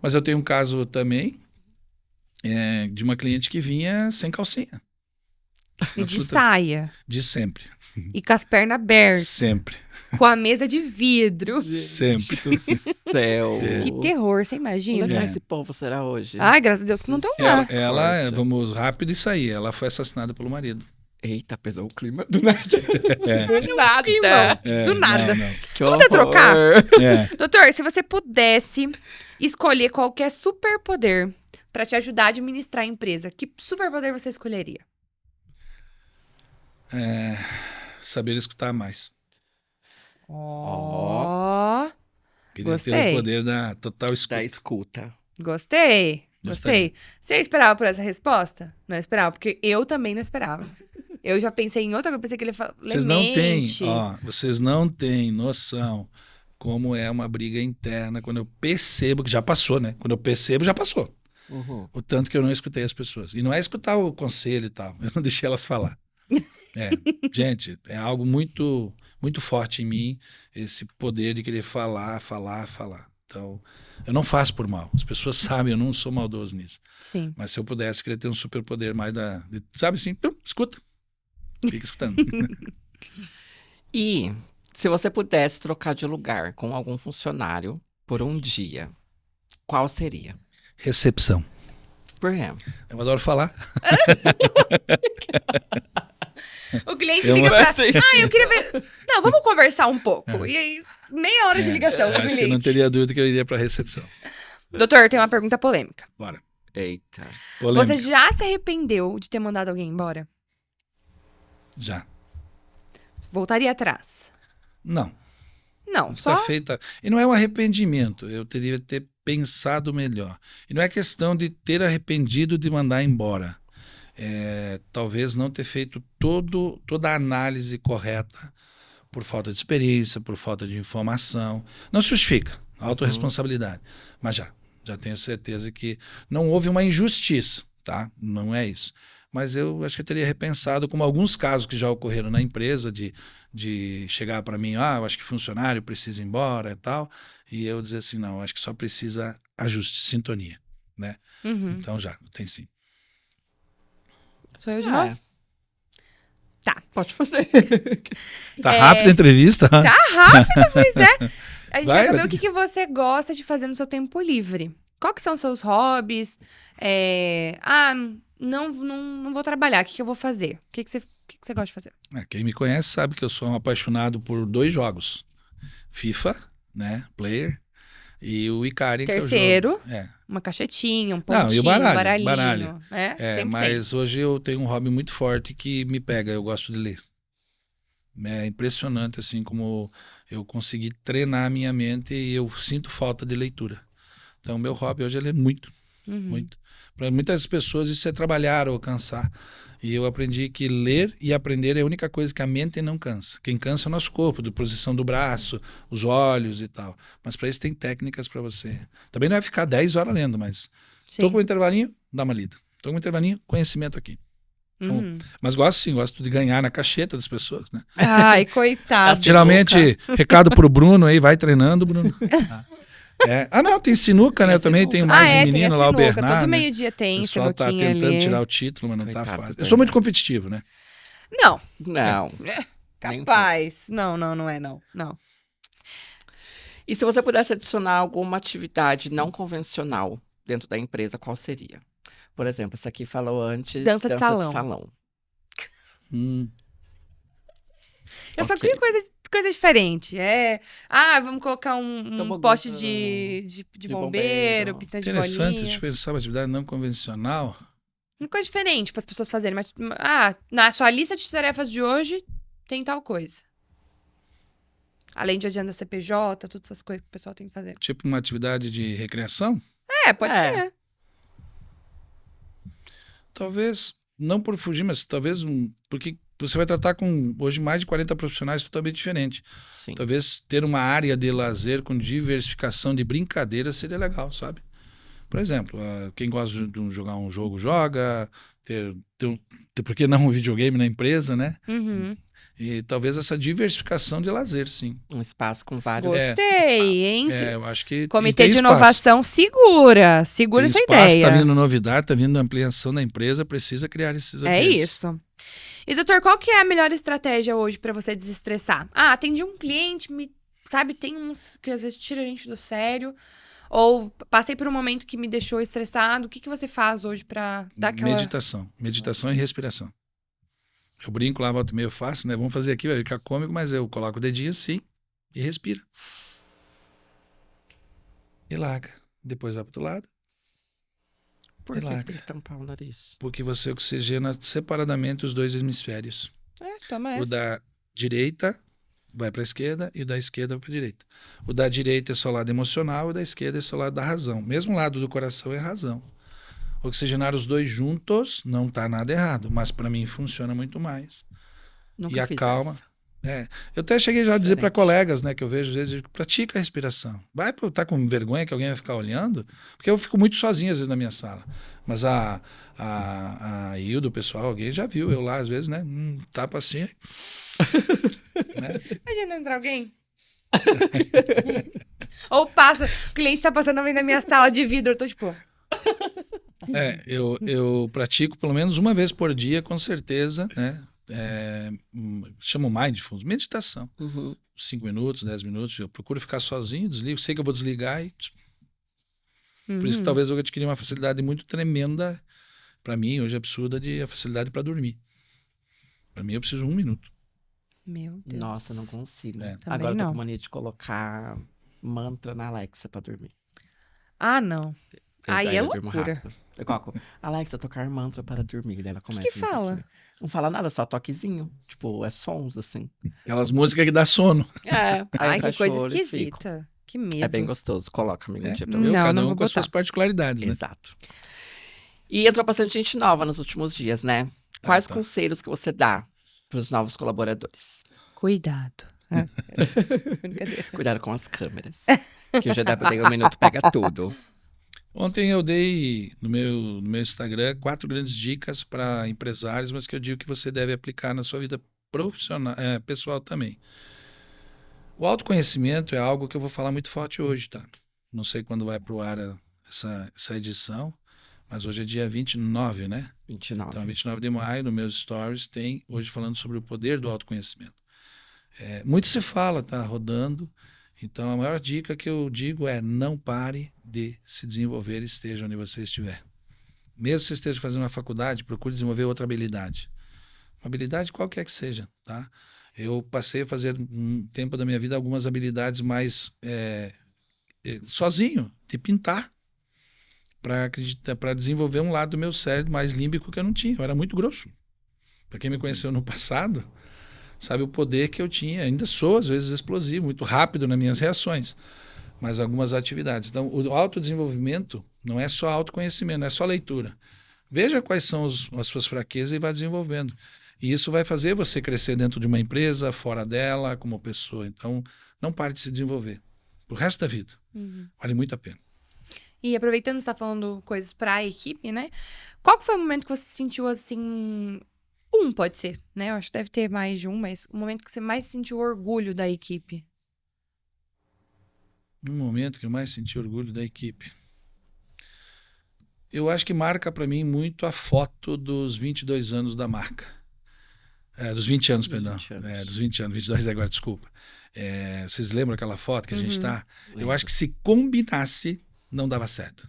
Mas eu tenho um caso também de uma cliente que vinha sem calcinha. E de saia. De sempre. E com as pernas abertas. Sempre. Com a mesa de vidro. Sempre. Céu. Que terror, você imagina? Onde é que esse povo será hoje? Ai, graças a Deus que não estão lá. Ela, vamos rápido isso aí, ela foi assassinada pelo marido. Eita, pesou o clima do nada. Do nada. Do nada. Não. Vamos até trocar? É. Doutor, se você pudesse escolher qualquer superpoder pra te ajudar a administrar a empresa, que superpoder você escolheria? Saber escutar mais. Ó. Queria Gostei. ter o poder da total Da escuta. escuta. Gostei. Gostei. Você esperava por essa resposta? Não esperava, porque eu também não esperava. Eu já pensei em outra coisa, pensei que ele ia falar. Vocês não têm noção como é uma briga interna quando eu percebo que já passou, né? Quando eu percebo, já passou. Uhum. O tanto que eu não escutei as pessoas. E não é escutar o conselho e tal. Eu não deixei elas falar. Gente, é algo muito, muito forte em mim, esse poder de querer falar. Então, eu não faço por mal. As pessoas sabem, eu não sou maldoso nisso. Sim. Mas se eu pudesse, queria ter um superpoder mais sabe assim, escuta. Fica escutando. E se você pudesse trocar de lugar com algum funcionário por um dia, qual seria? Recepção. Por quê? Eu adoro falar. O cliente liga pra... eu queria ver... Não, vamos conversar um pouco. E aí, meia hora de ligação com o Acho que cliente. eu não teria dúvida que eu iria para a recepção. Doutor, tem uma pergunta polêmica. Bora. Eita. Polêmica. Você já se arrependeu de ter mandado alguém embora? Já. Voltaria atrás? Não. Não, Está só... feita. E não é um arrependimento. Eu teria que ter pensado melhor. E não é questão de ter arrependido de mandar embora. Talvez não ter feito toda a análise correta por falta de experiência, por falta de informação. Não se justifica. Autorresponsabilidade. Mas já tenho certeza que não houve uma injustiça, tá? Não é isso. Mas eu acho que eu teria repensado, como alguns casos que já ocorreram na empresa, de chegar para mim, eu acho que funcionário precisa ir embora e tal, e eu dizer assim, não, acho que só precisa ajuste, sintonia, né? Uhum. Então tem sim. Sou eu de novo? Tá. Pode fazer. Tá rápida a entrevista? Tá rápida, pois é. A gente Vai, quer saber vai o que você gosta de fazer no seu tempo livre. Qual que são os seus hobbies? Não vou trabalhar, o que eu vou fazer? O que você gosta de fazer? Quem me conhece sabe que eu sou um apaixonado por 2 jogos. FIFA, né, player, e o Ikari, Terceiro, que é o jogo. uma caixetinha, um pontinho, E o baralho, baralhinho. Né? Sempre mas hoje eu tenho um hobby muito forte que me pega, eu gosto de ler. É impressionante assim como eu consegui treinar a minha mente e eu sinto falta de leitura. Então, meu hobby hoje é ler muito, muito. Para muitas pessoas isso é trabalhar ou cansar. E eu aprendi que ler e aprender é a única coisa que a mente não cansa. Quem cansa é o nosso corpo, da posição do braço, os olhos e tal. Mas para isso tem técnicas para você. Também não é ficar 10 horas lendo, mas estou com um intervalinho, dá uma lida. Estou com um intervalinho, conhecimento aqui. Então, mas gosto de ganhar na cacheta das pessoas, né? Ai, coitado. Geralmente, recado pro Bruno aí, vai treinando, Bruno. Não, tem sinuca, né? Eu também tenho mais um menino lá, o Bernardo. Todo meio-dia tem sinuquinha. O pessoal tá tentando ali. tirar o título, mas não tá Coitado, fácil. Eu sou muito competitivo, né? Não. Não. Capaz. Não é não. E se você pudesse adicionar alguma atividade não convencional dentro da empresa, qual seria? Por exemplo, essa aqui falou antes, dança de salão. Eu só queria coisa diferente. Vamos colocar um poste de bombeiro, piscina de bolinha. Interessante, deixa eu pensar, uma atividade não convencional. Uma coisa diferente para as pessoas fazerem. Mas, na sua lista de tarefas de hoje, tem tal coisa. Além de agenda CPJ, todas essas coisas que o pessoal tem que fazer. Tipo uma atividade de recreação? Pode ser. Talvez, não por fugir, mas talvez porque você vai tratar com, hoje, mais de 40 profissionais totalmente diferentes. Sim. Talvez ter uma área de lazer com diversificação de brincadeiras seria legal, sabe? Por exemplo, quem gosta de jogar um jogo, joga, ter por que não um videogame na empresa, né? Uhum. E talvez essa diversificação de lazer, sim. Um espaço com vários Gostei, hein? Eu acho que Comitê tem de espaço. inovação segura Tem essa espaço, ideia. tá vindo novidade, tá vindo ampliação da empresa, precisa criar esses ambientes. É isso. E, doutor, qual que é a melhor estratégia hoje pra você desestressar? Ah, atendi um cliente, sabe, tem uns que às vezes tira a gente do sério. Ou passei por um momento que me deixou estressado. O que você faz hoje pra dar aquela... Meditação e respiração. Eu brinco lá, volta e meia eu faço, né? Vamos fazer aqui, vai ficar cômico, mas eu coloco o dedinho assim e respira. E larga. Depois vai pro outro lado. Por que tem que tampar o nariz? Porque você oxigena separadamente os dois hemisférios. Toma essa. O da direita vai para a esquerda e o da esquerda vai para a direita. O da direita é só o lado emocional, o da esquerda é só o lado da razão. Mesmo lado do coração é a razão. Oxigenar os dois juntos não tá nada errado, mas para mim funciona muito mais. Nunca E acalma. essa. Eu até cheguei já a dizer para colegas, né, que eu vejo às vezes, pratica a respiração. Vai tá com vergonha que alguém vai ficar olhando? Porque eu fico muito sozinho às vezes na minha sala. Mas a Hilda, o pessoal, alguém já viu eu lá às vezes, né? Tapa assim. Né? Imagina entrar alguém. Ou passa, o cliente tá passando na minha sala de vidro, eu tô tipo... Eu pratico pelo menos uma vez por dia, com certeza, né? Chamo mindfulness, meditação. 5 minutos, 10 minutos. Eu procuro ficar sozinho, desligo, sei que eu vou desligar e... Por isso que talvez eu adquiri uma facilidade muito tremenda, para mim, hoje absurda, de a facilidade para dormir. Para mim, eu preciso de 1 minuto. Meu Deus. Nossa, não consigo. Também Agora eu tô não. com mania de colocar mantra na Alexa pra dormir. Ah, não. Aí é eu durmo loucura. rápido. Eu coloco, Alexa, tocar mantra para dormir. Daí ela começa que fala? Aqui. Não fala nada, só toquezinho. Tipo, é sons, assim. Aquelas músicas que dá sono. Ai, que coisa esquisita. Que medo. É bem gostoso. Coloca, amigo, um dia pra Não, você. Cada não um vou com as botar. suas particularidades, né? Exato. E entrou bastante gente nova nos últimos dias, né? Quais conselhos que você dá pros novos colaboradores? Cuidado. Brincadeira. Cuidado com as câmeras. Que o GW tem 1 minuto, pega tudo. Ontem eu dei no meu Instagram 4 grandes dicas para empresários, mas que eu digo que você deve aplicar na sua vida profissional, pessoal também. O autoconhecimento é algo que eu vou falar muito forte hoje, tá? Não sei quando vai pro ar essa edição, mas hoje é dia 29, né? 29. Então, 29 de maio, no meus stories, tem hoje falando sobre o poder do autoconhecimento. Muito se fala, tá rodando. Então, a maior dica que eu digo é não pare de se desenvolver, esteja onde você estiver. Mesmo que você esteja fazendo uma faculdade, procure desenvolver outra habilidade. Uma habilidade qualquer que seja, tá? Eu passei a fazer um tempo da minha vida algumas habilidades mais sozinho, de pintar, para desenvolver um lado do meu cérebro mais límbico que eu não tinha. Eu era muito grosso. Para quem me conheceu no passado, sabe o poder que eu tinha. Ainda sou, às vezes, explosivo, muito rápido nas minhas reações, mas algumas atividades. Então, o autodesenvolvimento não é só autoconhecimento, não é só leitura. Veja quais são as suas fraquezas e vá desenvolvendo. E isso vai fazer você crescer dentro de uma empresa, fora dela, como pessoa. Então, não pare de se desenvolver. Pro resto da vida. Vale muito a pena. E aproveitando que você tá falando coisas pra equipe, né? Qual que foi o momento que você se sentiu assim... pode ser, né? Eu acho que deve ter mais de um, mas o momento que você mais sentiu orgulho da equipe. No momento que eu mais senti orgulho da equipe. Eu acho que marca para mim muito a foto dos 22 anos da marca. Dos 20 anos, perdão. 20 anos. Dos 20 anos, 22 agora, desculpa. Vocês lembram aquela foto que a gente tá? Eu acho que se combinasse, não dava certo.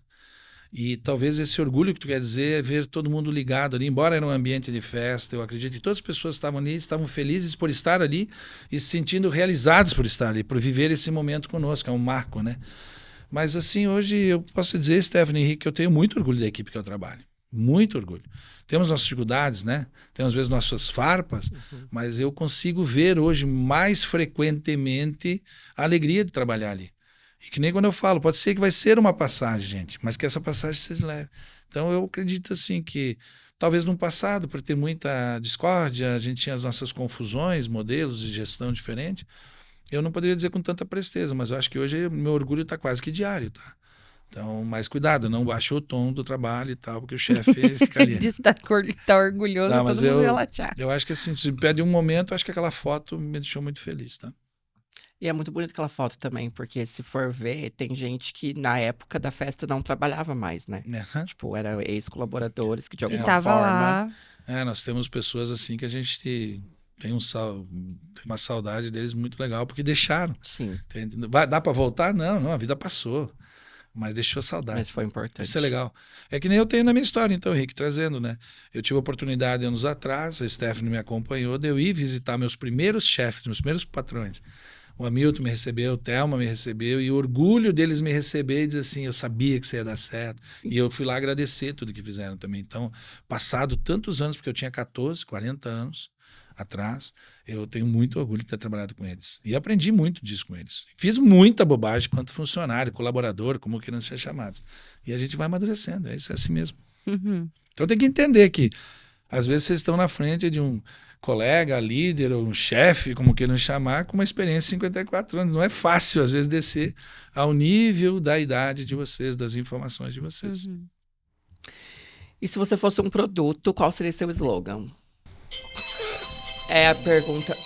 E talvez esse orgulho que tu quer dizer é ver todo mundo ligado ali, embora era um ambiente de festa, eu acredito que todas as pessoas que estavam ali estavam felizes por estar ali e se sentindo realizados por estar ali, por viver esse momento conosco, é um marco, né? Mas assim, hoje eu posso dizer, Stephanie Henrique, que eu tenho muito orgulho da equipe que eu trabalho. Muito orgulho. Temos nossas dificuldades, né? Temos às vezes nossas farpas, mas eu consigo ver hoje mais frequentemente a alegria de trabalhar ali. E que nem quando eu falo, pode ser que vai ser uma passagem, gente, mas que essa passagem seja leve. Então eu acredito assim que Talvez no passado, por ter muita discórdia, a gente tinha as nossas confusões, modelos de gestão diferentes. Eu não poderia dizer com tanta presteza, mas eu acho que hoje meu orgulho está quase que diário, tá? Então, mais cuidado, não baixa o tom do trabalho e tal, porque o chefe fica ali. Ele está orgulhoso, Não, todo mundo relaxar. Eu acho que assim, se pede um momento, eu acho que aquela foto me deixou muito feliz, tá? E é muito bonita aquela foto também, porque se for ver, tem gente que na época da festa não trabalhava mais, né? Tipo, eram ex-colaboradores que de alguma tava forma... lá. Nós temos pessoas assim que a gente tem uma saudade deles muito legal, porque deixaram. Sim. Dá para voltar? Não, a vida passou. Mas deixou saudade. Mas foi importante. Isso é legal. É que nem eu tenho na minha história, então, Henrique, trazendo, né? Eu tive a oportunidade anos atrás, a Stephanie me acompanhou, de eu ir visitar meus primeiros chefes, meus primeiros patrões. O Hamilton me recebeu, o Thelma me recebeu, e o orgulho deles me receber e dizer assim, eu sabia que isso ia dar certo. E eu fui lá agradecer tudo que fizeram também. Então, passado tantos anos, porque eu tinha 14, 40 anos atrás, eu tenho muito orgulho de ter trabalhado com eles. E aprendi muito disso com eles. Fiz muita bobagem quanto funcionário, colaborador, como queiram ser chamados. E a gente vai amadurecendo, isso é assim mesmo. Uhum. Então tem que entender que, às vezes, vocês estão na frente de um colega, líder ou um chefe, como queiram chamar, com uma experiência de 54 anos. Não é fácil, às vezes, descer ao nível da idade de vocês, das informações de vocês. Uhum. E se você fosse um produto, qual seria seu slogan? É a pergunta...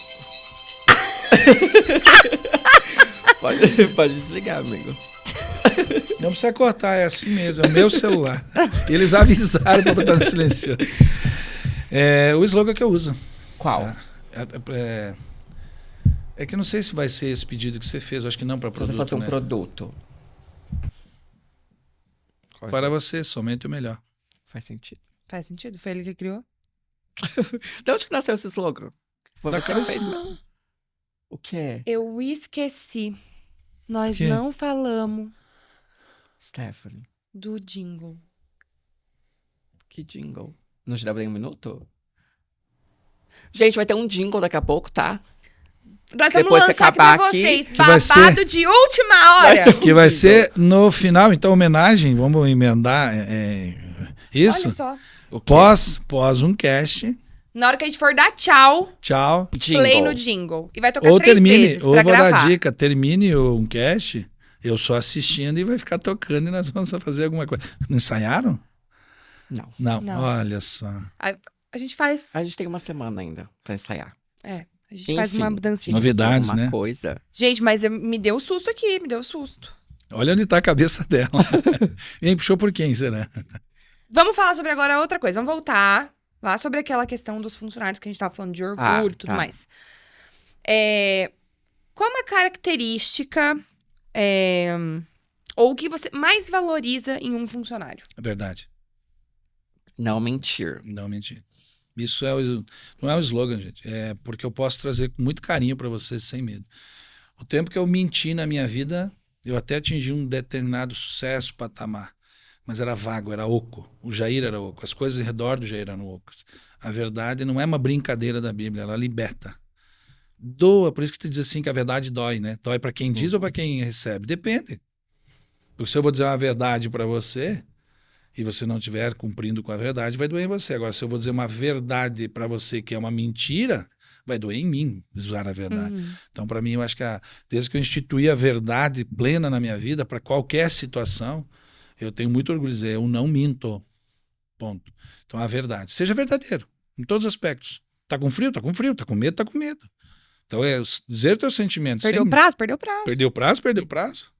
pode desligar, amigo. Não precisa cortar, é assim mesmo, é o meu celular. Eles avisaram para botar no silencioso. O slogan que eu uso. Qual? Tá? É que eu não sei se vai ser esse pedido que você fez, eu acho que não para produto. Se você fosse um né? produto. Para você, somente o melhor. Faz sentido. Faz sentido, foi ele que criou. De onde que nasceu esse slogan? Foi Da você que cabeça. fez mesmo? O quê? Eu esqueci. Nós O quê? não falamos Stephanie. do jingle. Que jingle? Não te dá nem um minuto? Gente, vai ter um jingle daqui a pouco, tá? Nós vamos Depois lançar que aqui pra acabar aqui, vocês. que vai Babado ser- de última hora. Que vai ser no final, então, homenagem, vamos emendar isso. Olha só. O quê? Pós um cast, Na hora que a gente for dar tchau, tchau. Jingle. play no jingle. E vai tocar Ou 3 termine, vezes ou pra vou gravar. dar dica, termine um cast, eu só assistindo e vai ficar tocando e nós vamos fazer alguma coisa. Não ensaiaram? Não. Não. Olha só. A gente faz... A gente tem uma semana ainda pra ensaiar. A gente faz uma Enfim. dancinha. Novidades, Uma né? coisa. Gente, mas me deu susto aqui, me deu susto. Olha onde está a cabeça dela. E puxou por quem, será? Vamos falar sobre agora outra coisa. Vamos voltar lá sobre aquela questão dos funcionários que a gente tava falando de orgulho e tudo tá. mais. Qual uma característica ou o que você mais valoriza em um funcionário? É verdade. Não mentir. Não mentir. Isso não é um slogan, gente. É porque eu posso trazer com muito carinho para vocês sem medo. O tempo que eu menti na minha vida, eu até atingi um determinado sucesso, patamar. Mas era vago, era oco. O Jair era oco. As coisas ao redor do Jair eram ocas. A verdade não é uma brincadeira da Bíblia, ela liberta. Doa, por isso que tu diz assim que a verdade dói, né? Dói para quem diz ou para quem recebe? Depende. Porque se eu vou dizer uma verdade para você e você não estiver cumprindo com a verdade, vai doer em você. Agora, se eu vou dizer uma verdade para você que é uma mentira, vai doer em mim usar a verdade. Então, para mim, eu acho que desde que eu instituí a verdade plena na minha vida, para qualquer situação, eu tenho muito orgulho de dizer, eu não minto. Ponto. Então, a verdade. Seja verdadeiro, em todos os aspectos. Tá com frio? Tá com frio. Tá com medo? Tá com medo. Então, é dizer o teu sentimento. Perdeu o prazo? Perdeu o prazo. Perdeu o prazo? Perdeu o prazo.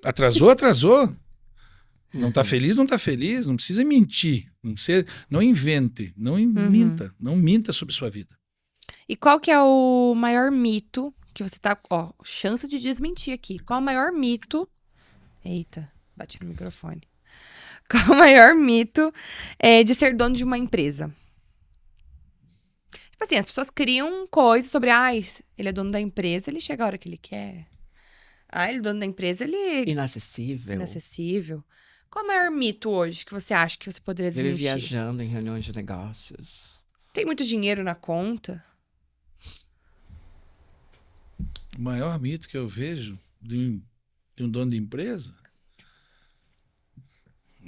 Atrasou? Atrasou. Não tá feliz? Não tá feliz. Não precisa mentir. Não invente. Não minta. Não minta sobre sua vida. E qual que é o maior mito que você tá... Ó, chance de desmentir aqui. Qual o maior mito... Eita, bati no microfone. Qual o maior mito de ser dono de uma empresa? Tipo assim, as pessoas criam coisas sobre... ele é dono da empresa, ele chega a hora que ele quer. Ele é dono da empresa, ele... Inacessível. Inacessível. Qual o maior mito hoje que você acha que você poderia Vive desmentir? viajando em reuniões de negócios. Tem muito dinheiro na conta? O maior mito que eu vejo de um dono de empresa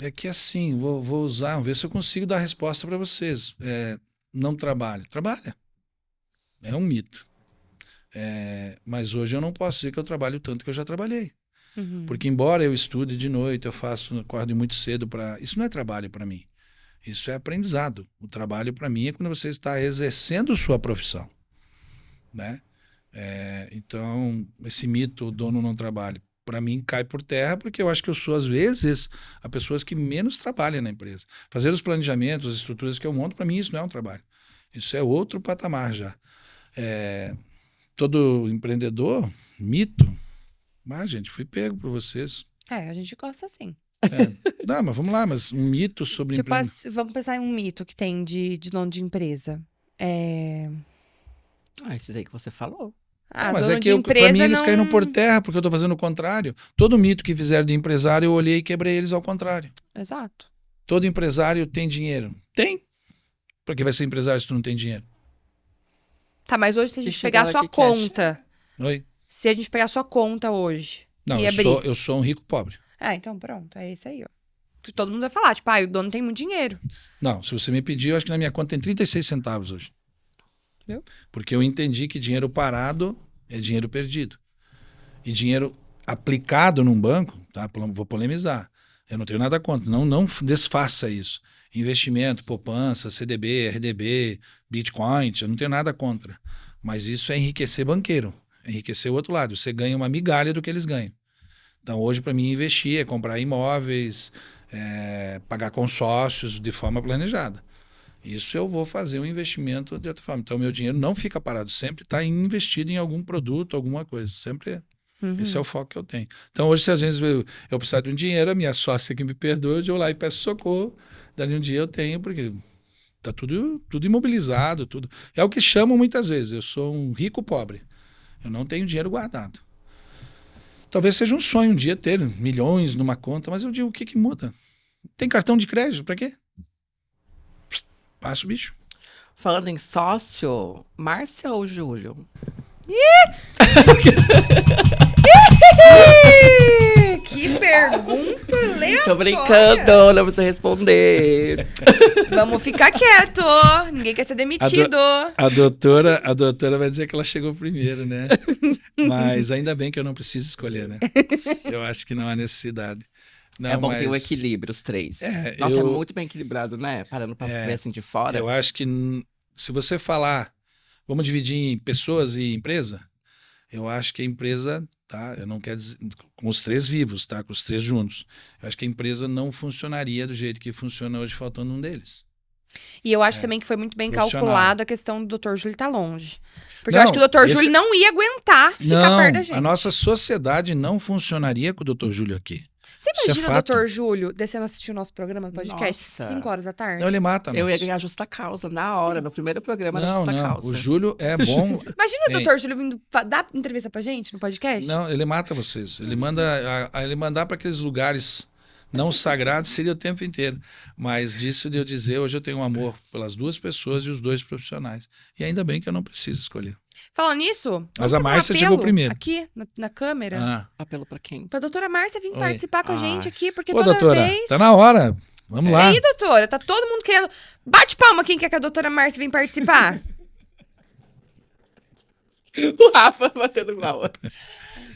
É que assim, vou usar, vamos ver se eu consigo dar a resposta para vocês. Não trabalha. Trabalha. É um mito. Mas hoje eu não posso dizer que eu trabalho tanto que eu já trabalhei. Porque embora eu estude de noite, eu acordo muito cedo para... Isso não é trabalho para mim. Isso é aprendizado. O trabalho para mim é quando você está exercendo sua profissão, né? Então, esse mito, o dono não trabalha, para mim cai por terra, porque eu acho que eu sou, às vezes, a pessoa que menos trabalha na empresa. Fazer os planejamentos, as estruturas que eu monto, para mim isso não é um trabalho. Isso é outro patamar já. Todo empreendedor, mito, mas, gente, fui pego por vocês. A gente gosta assim. Não, mas vamos lá, mas um mito sobre empreendedor. Vamos pensar em um mito que tem de dono de empresa. Esses aí que você falou. Mas é que pra mim eles caíram por terra, porque eu tô fazendo o contrário. Todo mito que fizeram de empresário, eu olhei e quebrei eles ao contrário. Exato. Todo empresário tem dinheiro. Tem. Por que vai ser empresário se tu não tem dinheiro? Tá, mas hoje se a gente pegar a sua conta... Oi? Se a gente pegar a sua conta hoje... Não, eu sou um rico pobre. Então pronto, é isso aí, ó. Todo mundo vai falar, tipo, o dono tem muito dinheiro. Não, se você me pedir, eu acho que na minha conta tem 36 centavos hoje. Viu? Porque eu entendi que dinheiro parado é dinheiro perdido. E dinheiro aplicado num banco, tá? Vou polemizar. Eu não tenho nada contra. Não desfaça isso. Investimento, poupança, CDB, RDB, Bitcoin, eu não tenho nada contra. Mas isso é enriquecer banqueiro. É enriquecer o outro lado. Você ganha uma migalha do que eles ganham. Então, hoje, para mim, investir é comprar imóveis, pagar consórcios de forma planejada. Isso eu vou fazer um investimento de outra forma. Então, meu dinheiro não fica parado. Sempre está investido em algum produto, alguma coisa. Sempre esse é o foco que eu tenho. Então, hoje, se às vezes eu precisar de um dinheiro, a minha sócia que me perdoa, eu vou lá e peço socorro. Dali um dia eu tenho, porque está tudo imobilizado. Tudo. É o que chamam muitas vezes. Eu sou um rico pobre. Eu não tenho dinheiro guardado. Talvez seja um sonho um dia ter milhões numa conta, mas eu digo, o que muda? Tem cartão de crédito, para quê? Passa o bicho. Falando em sócio, Márcia ou Júlio? Que pergunta aleatória. Tô brincando, não precisa responder. Vamos ficar quieto. Ninguém quer ser demitido. A doutora vai dizer que ela chegou primeiro, né? Mas ainda bem que eu não preciso escolher, né? Eu acho que não há necessidade. Não, é bom ter um equilíbrio, os três. Nossa, é muito bem equilibrado, né? Parando pra ver assim de fora. Eu acho que se você falar, vamos dividir em pessoas e empresa, eu acho que a empresa, tá? Eu não quero dizer, com os três vivos, tá? Com os três juntos. Eu acho que a empresa não funcionaria do jeito que funciona hoje, faltando um deles. E eu acho também que foi muito bem calculado a questão do Dr. Júlio estar longe. Porque eu acho que o Dr. Júlio não ia aguentar ficar perto da gente. A nossa sociedade não funcionaria com o Dr. Júlio aqui. Você imagina o Dr. Júlio descendo assistir o nosso programa do podcast 5 horas da tarde? Não, ele mata nós. Eu ia ganhar justa causa na hora, no primeiro programa da justa causa. O Júlio é bom. Imagina o Dr. Júlio vindo dar entrevista pra gente no podcast. Não, ele mata vocês. Ele mandar para aqueles lugares não sagrados seria o tempo inteiro. Mas disso de eu dizer, hoje eu tenho um amor pelas duas pessoas e os dois profissionais. E ainda bem que eu não preciso escolher. Falando nisso, mas a Márcia chegou primeiro. Aqui, na câmera. Apelo pra quem? Pra doutora Márcia vir participar com a gente aqui, porque toda doutora, vez... tá na hora. Vamos lá. E aí, doutora, tá todo mundo querendo... Bate palma quem quer que a doutora Márcia venha participar. O Rafa batendo palma.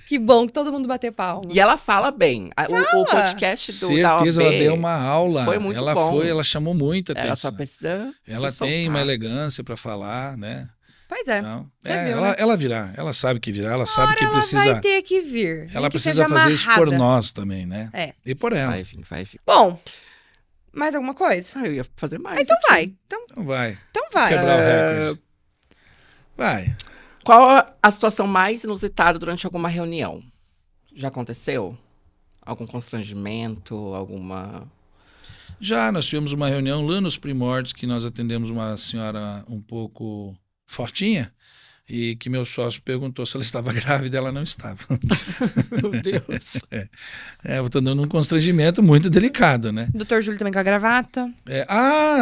Que bom que todo mundo bateu palma. E ela fala bem. O podcast da OAB... Certeza, ela deu uma aula. Foi muito bom. Ela chamou muita atenção. Ela só precisa... Ela tem uma elegância pra falar, né? Pois é. Não, viu, né? ela virá, ela sabe que virá, ela sabe que precisa. Ela vai ter que vir. Ela precisa fazer isso por nós também, né? E por ela. Vai vir. Bom, mais alguma coisa? Eu ia fazer mais. Então aqui. vai. Então vai. Então vai. Quebrar o recorde. Vai. Qual a situação mais inusitada durante alguma reunião? Já aconteceu? Algum constrangimento? Alguma... Já, nós tivemos uma reunião lá nos primórdios que nós atendemos uma senhora um pouco fortinha e que meu sócio perguntou se ela estava grávida, ela não estava. Meu Deus. Eu estou dando um constrangimento muito delicado, né? Dr. Júlio também com a gravata.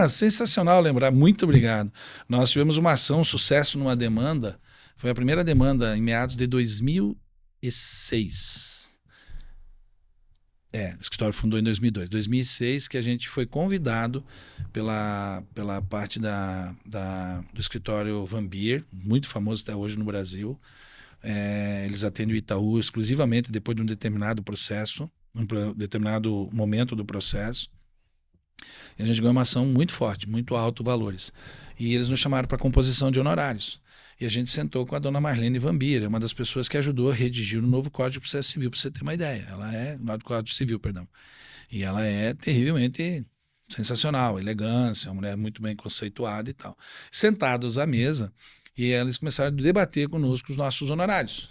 Sensacional lembrar, muito obrigado. Nós tivemos uma ação, um sucesso numa demanda, foi a primeira demanda em meados de 2006. O escritório fundou em 2002. 2006 que a gente foi convidado pela parte do escritório Van Beer, muito famoso até hoje no Brasil. Eles atendem o Itaú exclusivamente depois de um determinado processo, um determinado momento do processo. E a gente ganhou uma ação muito forte, muito alto valores. E eles nos chamaram para composição de honorários. E a gente sentou com a dona Marlene Van Beer, uma das pessoas que ajudou a redigir o novo Código de Processo Civil, para você ter uma ideia. No Código Civil, perdão. E ela é terrivelmente sensacional, elegância, uma mulher muito bem conceituada e tal. Sentados à mesa, e eles começaram a debater conosco os nossos honorários.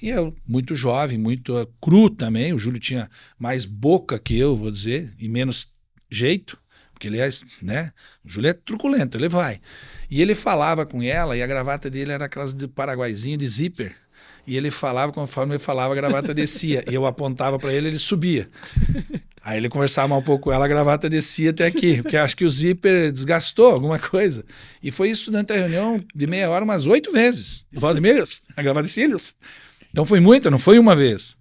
E eu, muito jovem, muito cru também, o Júlio tinha mais boca que eu, vou dizer, e menos jeito, porque ele é, né? O Júlio é truculento, ele vai. E ele falava com ela, e a gravata dele era aquelas de paraguaizinho, de zíper. E ele falava, conforme ele falava, a gravata descia. E eu apontava para ele, ele subia. Aí ele conversava um pouco com ela, a gravata descia até aqui, porque acho que o zíper desgastou alguma coisa. E foi isso durante a reunião de meia hora, umas 8 vezes. E volta de meia, a gravata descia. Então foi muita, não foi uma vez.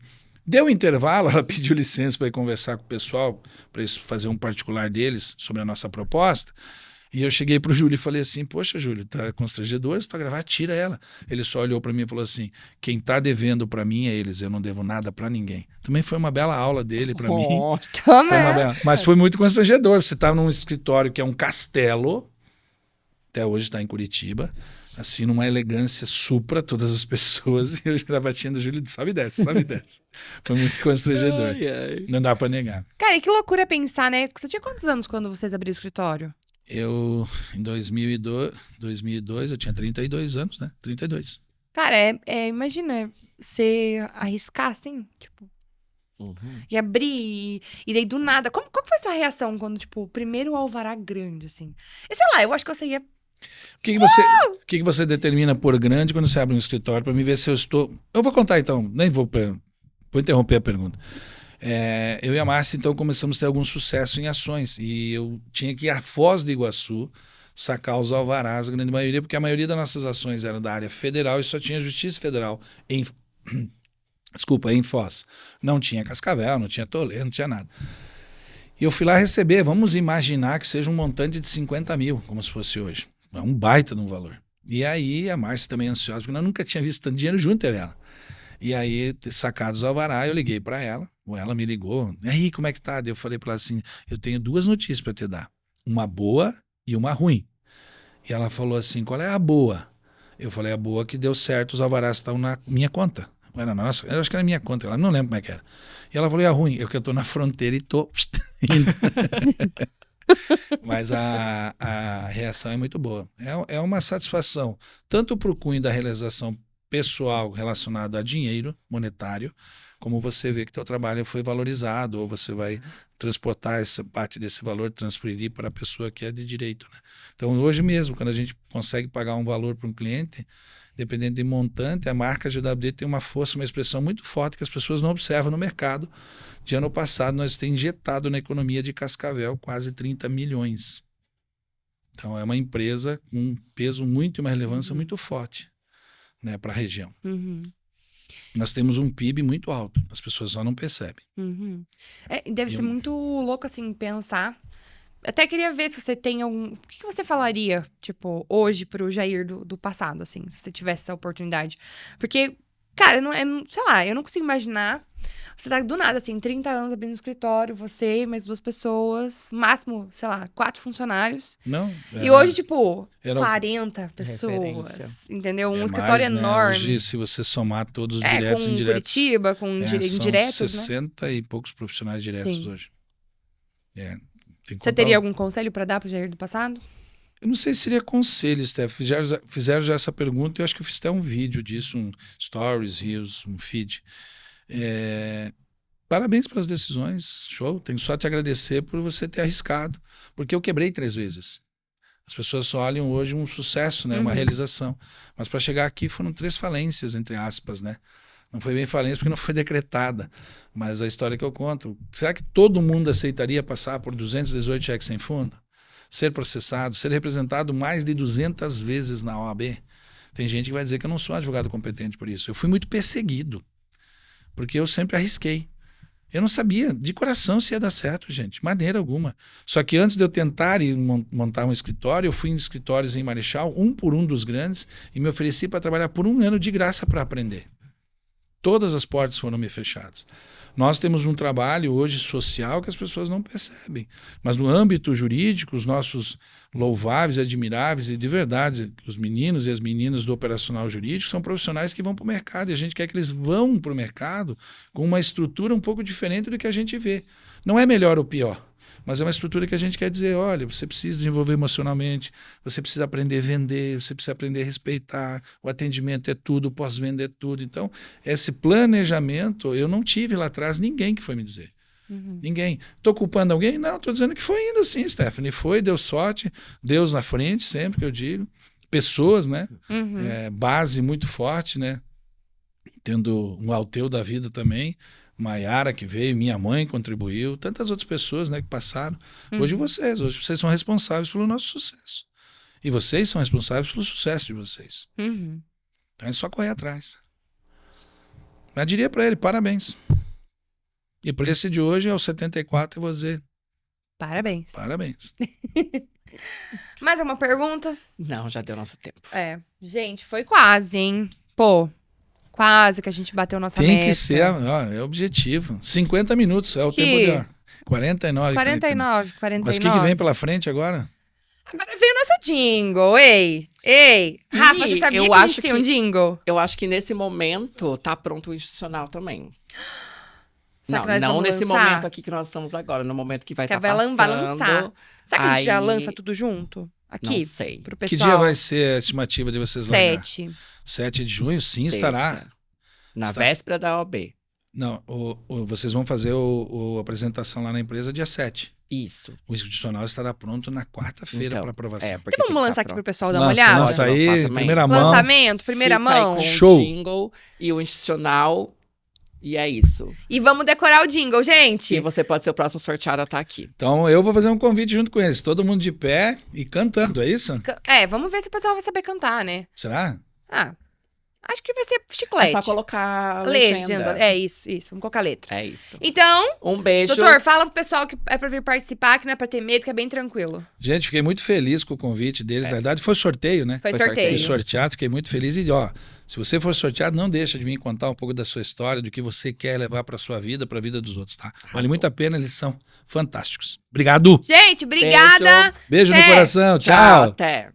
Deu um intervalo, ela pediu licença para ir conversar com o pessoal, para eles fazer um particular deles sobre a nossa proposta. E eu cheguei pro Júlio e falei assim, poxa, Júlio, tá constrangedor, se tu gravar, tira ela. Ele só olhou para mim e falou assim, quem tá devendo para mim é eles, eu não devo nada para ninguém. Também foi uma bela aula dele para mim. Mas foi muito constrangedor. Você tá num escritório que é um castelo, até hoje está em Curitiba, assim, numa elegância supra todas as pessoas, e eu gravatinha do Júlio, sobe e desce, sobe e desce. Foi muito constrangedor. Ai, ai. Não dá para negar. Cara, e que loucura pensar, né? Você tinha quantos anos quando vocês abriram o escritório? Eu, em 2002, eu tinha 32 anos, né? 32. Cara, imagina você arriscar assim, tipo, e abrir, e daí do nada. Qual que foi a sua reação quando, tipo, o primeiro alvará grande, assim? E sei lá, eu acho que você ia. O que você determina por grande quando você abre um escritório? Para mim ver se eu estou. Eu vou contar então, nem vou interromper a pergunta. Eu e a Márcia, então, começamos a ter algum sucesso em ações. E eu tinha que ir à Foz do Iguaçu sacar os alvarás, a grande maioria, porque a maioria das nossas ações eram da área federal e só tinha Justiça Federal em Foz. Não tinha Cascavel, não tinha Toledo, não tinha nada. E eu fui lá receber, vamos imaginar que seja um montante de 50 mil, como se fosse hoje. É um baita de um valor. E aí a Márcia também ansiosa, porque eu nunca tinha visto tanto dinheiro junto dela. E aí, sacados o alvará, eu liguei para ela, ou ela me ligou. E aí, como é que tá? Eu falei para ela assim, eu tenho 2 notícias para te dar. Uma boa e uma ruim. E ela falou assim, qual é a boa? Eu falei, a boa que deu certo, os alvarás estão na minha conta. Era nossa, eu acho que era minha conta, ela não lembra como é que era. E ela falou, e a ruim? Eu que eu tô na fronteira e tô indo. Mas a reação é muito boa. É uma satisfação, tanto para o cunho da realização pessoal relacionado a dinheiro monetário, como você vê que teu trabalho foi valorizado, ou você vai transportar essa parte desse valor, transferir para a pessoa que é de direito, né? Então, hoje mesmo, quando a gente consegue pagar um valor para um cliente, dependendo de montante, a marca GWD tem uma força, uma expressão muito forte que as pessoas não observam no mercado. De ano passado, nós temos injetado na economia de Cascavel quase 30 milhões. Então, é uma empresa com um peso muito e uma relevância muito forte, né, para a região. Nós temos um PIB muito alto, as pessoas só não percebem. Deve ser muito louco, assim, pensar. Até queria ver se você tem algum... O que você falaria, tipo, hoje pro Jair do passado, assim, se você tivesse essa oportunidade? Porque, cara, sei lá, eu não consigo imaginar... Você tá do nada, assim, 30 anos abrindo um escritório, você e mais 2 pessoas, máximo, sei lá, 4 funcionários. Não. E hoje, tipo, 40 pessoas, referência. Entendeu? Um mais, escritório enorme. Hoje, se você somar todos os diretos e com indiretos... Curitiba, com indiretos, são né? 60 e poucos profissionais diretos Sim. hoje. Você teria algum conselho para dar pro Jair do passado? Eu não sei se seria conselho, Steph. Fizeram já essa pergunta, eu acho que eu fiz até um vídeo disso, um stories, reels, um feed. Parabéns pelas decisões, show. Tenho só te agradecer por você ter arriscado, porque eu quebrei 3 vezes. As pessoas só olham hoje um sucesso, né, uma realização. Mas para chegar aqui foram 3 falências, entre aspas, né? Não foi bem falência porque não foi decretada. Mas a história que eu conto, será que todo mundo aceitaria passar por 218 cheques sem fundo? Ser processado, ser representado mais de 200 vezes na OAB? Tem gente que vai dizer que eu não sou advogado competente por isso. Eu fui muito perseguido, porque eu sempre arrisquei. Eu não sabia de coração se ia dar certo, gente, de maneira alguma. Só que antes de eu tentar ir montar um escritório, eu fui em escritórios em Marechal, um por um dos grandes, e me ofereci para trabalhar por 1 ano de graça para aprender. Todas as portas foram me fechadas. Nós temos um trabalho hoje social que as pessoas não percebem. Mas no âmbito jurídico, os nossos louváveis, admiráveis e de verdade, os meninos e as meninas do operacional jurídico são profissionais que vão para o mercado. E a gente quer que eles vão para o mercado com uma estrutura um pouco diferente do que a gente vê. Não é melhor ou pior. Mas é uma estrutura que a gente quer dizer, olha, você precisa desenvolver emocionalmente, você precisa aprender a vender, você precisa aprender a respeitar, o atendimento é tudo, o pós-venda é tudo. Então, esse planejamento, eu não tive lá atrás ninguém que foi me dizer. Ninguém. Estou culpando alguém? Não, estou dizendo que foi ainda assim, Stephanie. Foi, deu sorte, Deus na frente, sempre que eu digo. Pessoas, né? Base muito forte, né? Tendo um Alteu da vida também. Maiara que veio, minha mãe contribuiu, tantas outras pessoas, né, que passaram. Hoje vocês são responsáveis pelo nosso sucesso. E vocês são responsáveis pelo sucesso de vocês. Então é só correr atrás. Mas diria para ele, parabéns. E por esse de hoje, aos 74, eu vou dizer... Parabéns. Parabéns. Mais uma pergunta? Não, já deu nosso tempo. Gente, foi quase, hein? Pô... Quase que a gente bateu nossa meta. Tem que ser, é o objetivo. 50 minutos é o tempo de 49. 49. Mas o que vem pela frente agora? Agora vem o nosso jingle, ei. Rafa, você sabia que a gente tem um jingle? Eu acho que nesse momento tá pronto o institucional também. Não nesse momento aqui que nós estamos agora, no momento que vai estar passando. Vai lançar. Será que a gente já lança tudo junto? Aqui? Não sei. Pro pessoal. Que dia vai ser a estimativa de vocês lá? 7 de junho, sim, estará. Na véspera da OAB. Não, vocês vão fazer a apresentação lá na empresa dia 7. Isso. O institucional estará pronto na quarta-feira para aprovação. Então vamos lançar aqui pro pessoal dar uma olhada? Lança aí, primeira mão. Lançamento, primeira mão. Com Show. O jingle e o institucional. E é isso. E vamos decorar o jingle, gente. E você pode ser o próximo sorteado a estar aqui. Então eu vou fazer um convite junto com eles. Todo mundo de pé e cantando, é isso? Vamos ver se o pessoal vai saber cantar, né? Será? Acho que vai ser chiclete. É só colocar legenda. É isso. Vamos colocar letra. É isso. Então, um beijo. Doutor, fala pro pessoal que é pra vir participar, que não é pra ter medo, que é bem tranquilo. Gente, fiquei muito feliz com o convite deles. Na verdade, foi sorteio, né? Foi sorteio. Fui sorteado, fiquei muito feliz. E, se você for sorteado, não deixa de vir contar um pouco da sua história, do que você quer levar pra sua vida, pra vida dos outros, tá? Vale muito a pena, eles são fantásticos. Obrigado! Gente, obrigada! Beijo no coração. Tchau! Até!